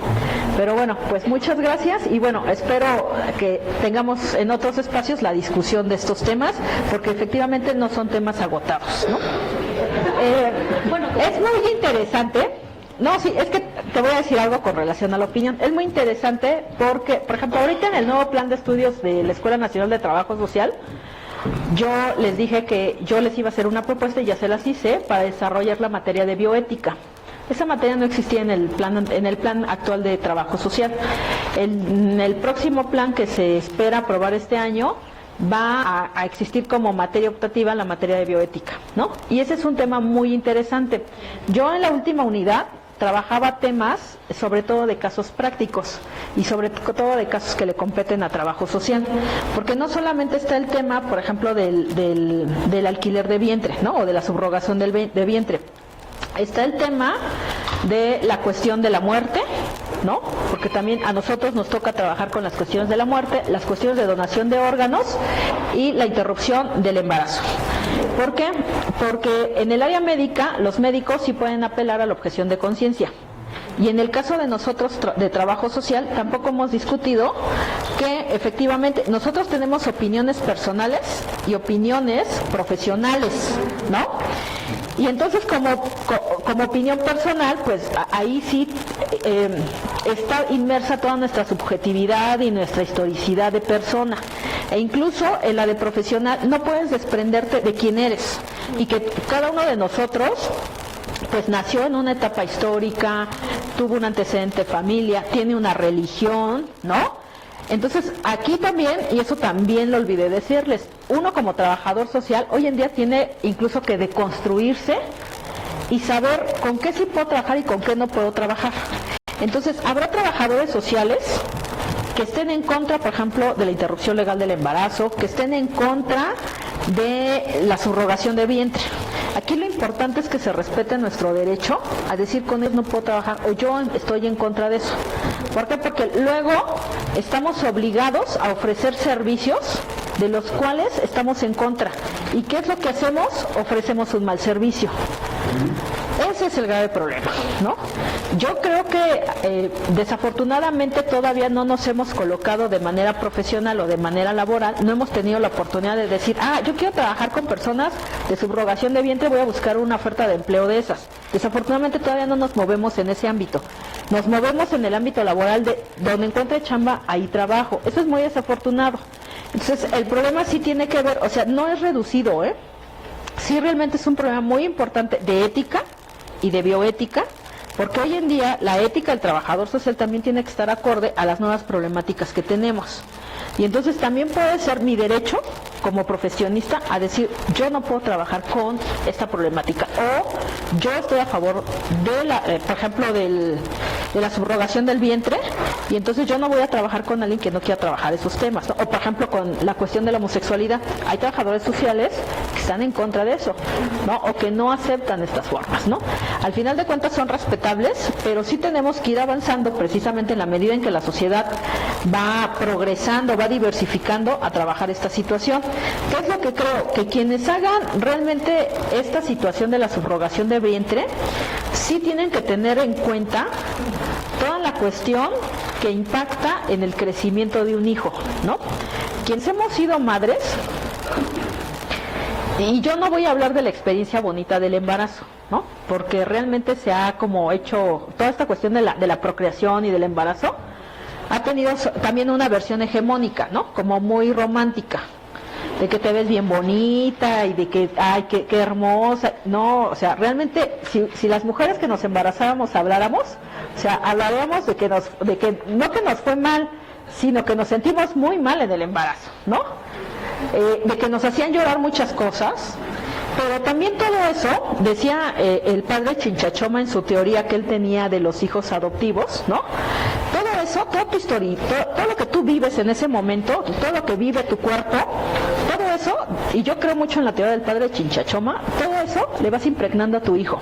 Pero bueno, pues muchas gracias y bueno, espero que tengamos en otros espacios la discusión de estos temas, porque efectivamente no son temas agotados, ¿no? Bueno, es muy interesante. No, sí, es que te voy a decir algo con relación a la opinión. Es muy interesante porque, por ejemplo, ahorita en el nuevo plan de estudios de la Escuela Nacional de Trabajo Social, yo les dije que yo les iba a hacer una propuesta y ya se las hice para desarrollar la materia de bioética. Esa materia no existía en el plan actual de trabajo social. En el próximo plan que se espera aprobar este año va a existir como materia optativa la materia de bioética, ¿no? Y ese es un tema muy interesante. Yo en la última unidad trabajaba temas sobre todo de casos prácticos y sobre todo de casos que le competen a trabajo social, porque no solamente está el tema, por ejemplo, del alquiler de vientre, ¿no? O de la subrogación de vientre. Está el tema de la cuestión de la muerte, ¿no? Porque también a nosotros nos toca trabajar con las cuestiones de la muerte, las cuestiones de donación de órganos y la interrupción del embarazo. ¿Por qué? Porque en el área médica los médicos sí pueden apelar a la objeción de conciencia. Y en el caso de nosotros de trabajo social tampoco hemos discutido que efectivamente nosotros tenemos opiniones personales y opiniones profesionales, ¿no? Y entonces como opinión personal, pues ahí sí está inmersa toda nuestra subjetividad y nuestra historicidad de persona. E incluso en la de profesional no puedes desprenderte de quién eres. Y que cada uno de nosotros pues nació en una etapa histórica, tuvo un antecedente de familia, tiene una religión, ¿no? Entonces, aquí también, y eso también lo olvidé decirles, uno como trabajador social hoy en día tiene incluso que deconstruirse y saber con qué sí puedo trabajar y con qué no puedo trabajar. Entonces, habrá trabajadores sociales que estén en contra, por ejemplo, de la interrupción legal del embarazo, que estén en contra de la subrogación de vientre. Aquí lo importante es que se respete nuestro derecho a decir con él no puedo trabajar o yo estoy en contra de eso. ¿Por qué? Porque luego estamos obligados a ofrecer servicios de los cuales estamos en contra. ¿Y qué es lo que hacemos? Ofrecemos un mal servicio. Ese es el grave problema, ¿no? Yo creo que desafortunadamente todavía no nos hemos colocado de manera profesional o de manera laboral, no hemos tenido la oportunidad de decir, yo quiero trabajar con personas de subrogación de vientre, voy a buscar una oferta de empleo de esas. Desafortunadamente todavía no nos movemos en ese ámbito. Nos movemos en el ámbito laboral de donde encuentre chamba, ahí trabajo. Eso es muy desafortunado. Entonces, el problema sí tiene que ver, o sea, no es reducido, sí realmente es un problema muy importante de ética y de bioética, porque hoy en día la ética del trabajador social también tiene que estar acorde a las nuevas problemáticas que tenemos. Y entonces también puede ser mi derecho como profesionista a decir, yo no puedo trabajar con esta problemática, o yo estoy a favor de por ejemplo, de la subrogación del vientre, y entonces yo no voy a trabajar con alguien que no quiera trabajar esos temas, ¿no? O por ejemplo con la cuestión de la homosexualidad, hay trabajadores sociales que están en contra de eso, ¿no? O que no aceptan estas formas, ¿no? Al final de cuentas son respetables, pero sí tenemos que ir avanzando precisamente en la medida en que la sociedad va progresando, va diversificando a trabajar esta situación. ¿Qué es lo que creo? Que quienes hagan realmente esta situación de la subrogación de vientre, sí tienen que tener en cuenta toda la cuestión que impacta en el crecimiento de un hijo, ¿no? Quienes hemos sido madres, y yo no voy a hablar de la experiencia bonita del embarazo, ¿no? Porque realmente se ha como hecho toda esta cuestión de la procreación y del embarazo, ha tenido también una versión hegemónica, ¿no? Como muy romántica, de que te ves bien bonita y de que, ay, qué hermosa. No, o sea, realmente, si las mujeres que nos embarazábamos habláramos, o sea, hablaríamos de que no que nos fue mal, sino que nos sentimos muy mal en el embarazo, ¿no? De que nos hacían llorar muchas cosas, pero también todo eso, decía el padre Chinchachoma en su teoría que él tenía de los hijos adoptivos, ¿no? Todo eso, toda tu historia, todo lo que tú vives en ese momento, todo lo que vive tu cuerpo, todo eso, y yo creo mucho en la teoría del padre Chinchachoma, todo eso le vas impregnando a tu hijo.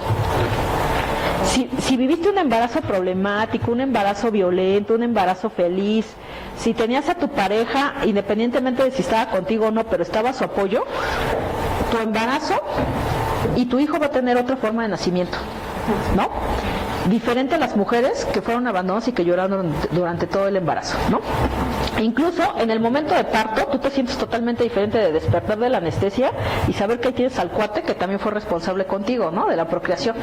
Si viviste un embarazo problemático, un embarazo violento, un embarazo feliz, si tenías a tu pareja, independientemente de si estaba contigo o no, pero estaba a su apoyo, tu embarazo y tu hijo va a tener otra forma de nacimiento, ¿no? Diferente a las mujeres que fueron abandonadas y que lloraron durante todo el embarazo, ¿no? Incluso en el momento de parto tú te sientes totalmente diferente de despertar de la anestesia y saber que ahí tienes al cuate que también fue responsable contigo, ¿no? De la procreación.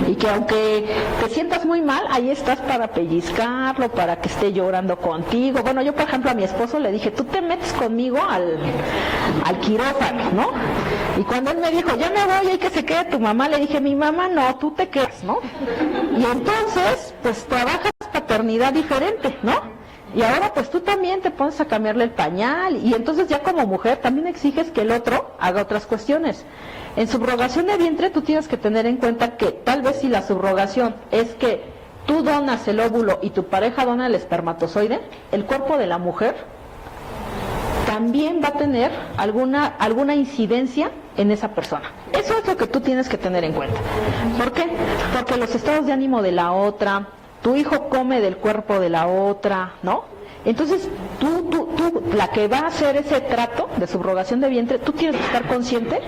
Y que aunque te sientas muy mal, ahí estás para pellizcarlo, para que esté llorando contigo. Bueno, yo por ejemplo a mi esposo le dije, tú te metes conmigo al quirófano, ¿no? Y cuando él me dijo, ya me voy, hay que se quede tu mamá, le dije, mi mamá no, tú te quedas, ¿no? Y entonces, pues trabajas paternidad diferente, ¿no? Y ahora pues tú también te pones a cambiarle el pañal y entonces ya como mujer también exiges que el otro haga otras cuestiones. En subrogación de vientre tú tienes que tener en cuenta que tal vez si la subrogación es que tú donas el óvulo y tu pareja dona el espermatozoide, el cuerpo de la mujer también va a tener alguna incidencia en esa persona. Eso es lo que tú tienes que tener en cuenta. ¿Por qué? Porque los estados de ánimo de la otra, tu hijo come del cuerpo de la otra, ¿no? Entonces, tú, la que va a hacer ese trato de subrogación de vientre, tú tienes que estar consciente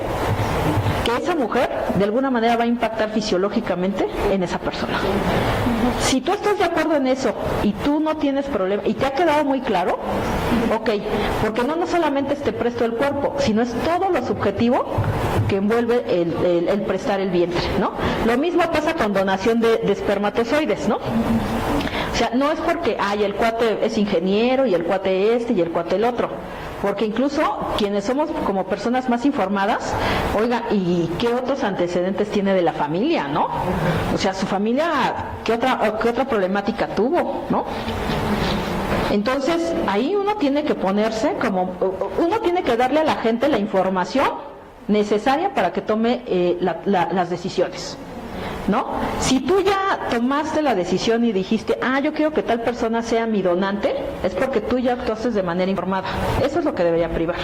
que esa mujer de alguna manera va a impactar fisiológicamente en esa persona. Si tú estás de acuerdo en eso y tú no tienes problema y te ha quedado muy claro, ok, porque no solamente te presto el cuerpo, sino es todo lo subjetivo que envuelve el prestar el vientre, ¿no? Lo mismo pasa con donación de espermatozoides, ¿no? O sea, no es porque, el cuate es ingeniero y el cuate y el cuate el otro, porque incluso quienes somos como personas más informadas, oiga, ¿y qué otros antecedentes tiene de la familia, no? O sea, su familia, ¿qué otra problemática tuvo, no? Entonces, ahí uno tiene que ponerse uno tiene que darle a la gente la información necesaria para que tome las decisiones. ¿no? Si tú ya tomaste la decisión y dijiste, yo quiero que tal persona sea mi donante, es porque tú ya actuaste de manera informada. Eso es lo que debería privar.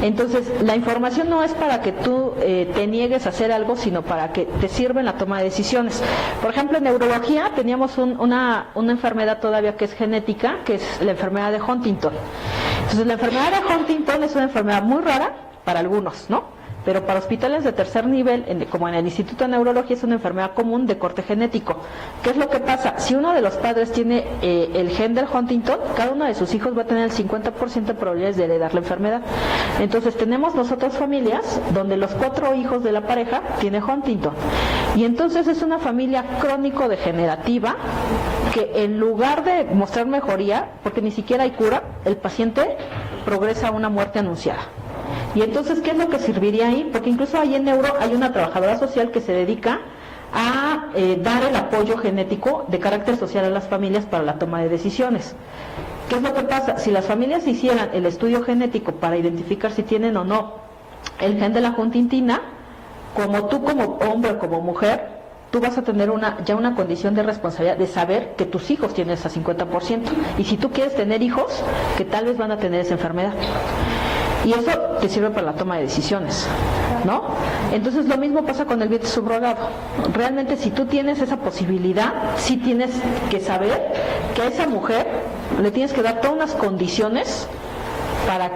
Entonces, la información no es para que tú te niegues a hacer algo, sino para que te sirva en la toma de decisiones. Por ejemplo, en neurología teníamos una enfermedad todavía que es genética, que es la enfermedad de Huntington. Entonces, la enfermedad de Huntington es una enfermedad muy rara para algunos, ¿no? Pero para hospitales de tercer nivel, como en el Instituto de Neurología, es una enfermedad común de corte genético. ¿Qué es lo que pasa? Si uno de los padres tiene el gen del Huntington, cada uno de sus hijos va a tener el 50% de probabilidades de heredar la enfermedad. Entonces tenemos nosotros familias donde los 4 hijos de la pareja tienen Huntington. Y entonces es una familia crónico-degenerativa que en lugar de mostrar mejoría, porque ni siquiera hay cura, el paciente progresa a una muerte anunciada. Y entonces, ¿qué es lo que serviría ahí? Porque incluso ahí en Neuro hay una trabajadora social que se dedica a dar el apoyo genético de carácter social a las familias para la toma de decisiones. ¿Qué es lo que pasa? Si las familias hicieran el estudio genético para identificar si tienen o no el gen de la huntingtina, como tú como hombre o como mujer, tú vas a tener ya una condición de responsabilidad de saber que tus hijos tienen ese 50%. Y si tú quieres tener hijos, que tal vez van a tener esa enfermedad. Y eso te sirve para la toma de decisiones, ¿no? Entonces lo mismo pasa con el vientre subrogado. Realmente si tú tienes esa posibilidad, sí tienes que saber que a esa mujer le tienes que dar todas unas condiciones para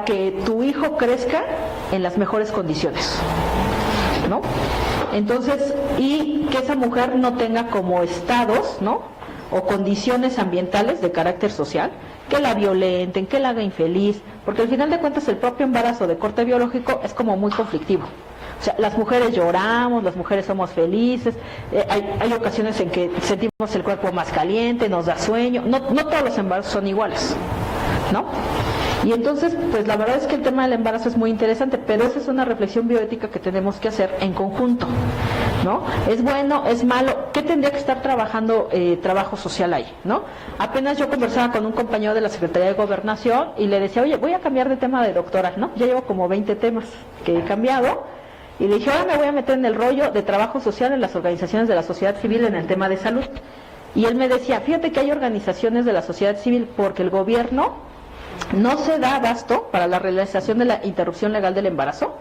que tu hijo crezca en las mejores condiciones, ¿no? Entonces, y que esa mujer no tenga como estados, ¿no? O condiciones ambientales de carácter social que la violenten, que la haga infeliz, porque al final de cuentas el propio embarazo de corte biológico es como muy conflictivo. O sea, las mujeres lloramos, las mujeres somos felices, hay ocasiones en que sentimos el cuerpo más caliente, nos da sueño, no todos los embarazos son iguales, ¿no? Y entonces, pues la verdad es que el tema del embarazo es muy interesante, pero esa es una reflexión bioética que tenemos que hacer en conjunto, ¿no? ¿Es bueno, es malo? ¿Qué tendría que estar trabajando trabajo social ahí, ¿no? Apenas yo conversaba con un compañero de la Secretaría de Gobernación y le decía, oye, voy a cambiar de tema de doctora, ¿no? Ya llevo como 20 temas que he cambiado, y le dije, ahora me voy a meter en el rollo de trabajo social en las organizaciones de la sociedad civil en el tema de salud. Y él me decía, fíjate que hay organizaciones de la sociedad civil porque el gobierno no se da abasto para la realización de la interrupción legal del embarazo,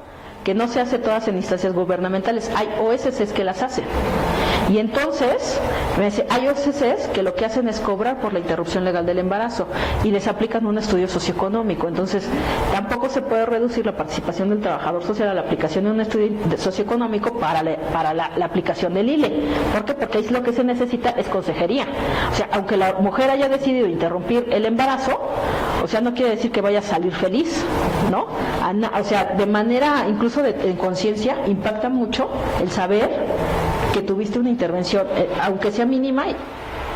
que no se hace todas en instancias gubernamentales, hay OSCs que las hacen. Y entonces, me dice, hay OSCs que lo que hacen es cobrar por la interrupción legal del embarazo y les aplican un estudio socioeconómico. Entonces, tampoco se puede reducir la participación del trabajador social a la aplicación de un estudio socioeconómico para la aplicación del ILE. ¿Por qué? Porque ahí lo que se necesita es consejería. O sea, aunque la mujer haya decidido interrumpir el embarazo, o sea, no quiere decir que vaya a salir feliz, ¿no? O sea, de manera, incluso en conciencia, impacta mucho el saber que tuviste una intervención, aunque sea mínima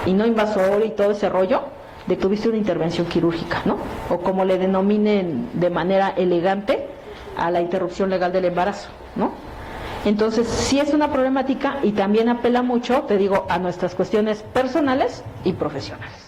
y no invasora y todo ese rollo, de que tuviste una intervención quirúrgica, ¿no? O como le denominen de manera elegante a la interrupción legal del embarazo, ¿no? Entonces, sí es una problemática y también apela mucho, te digo, a nuestras cuestiones personales y profesionales.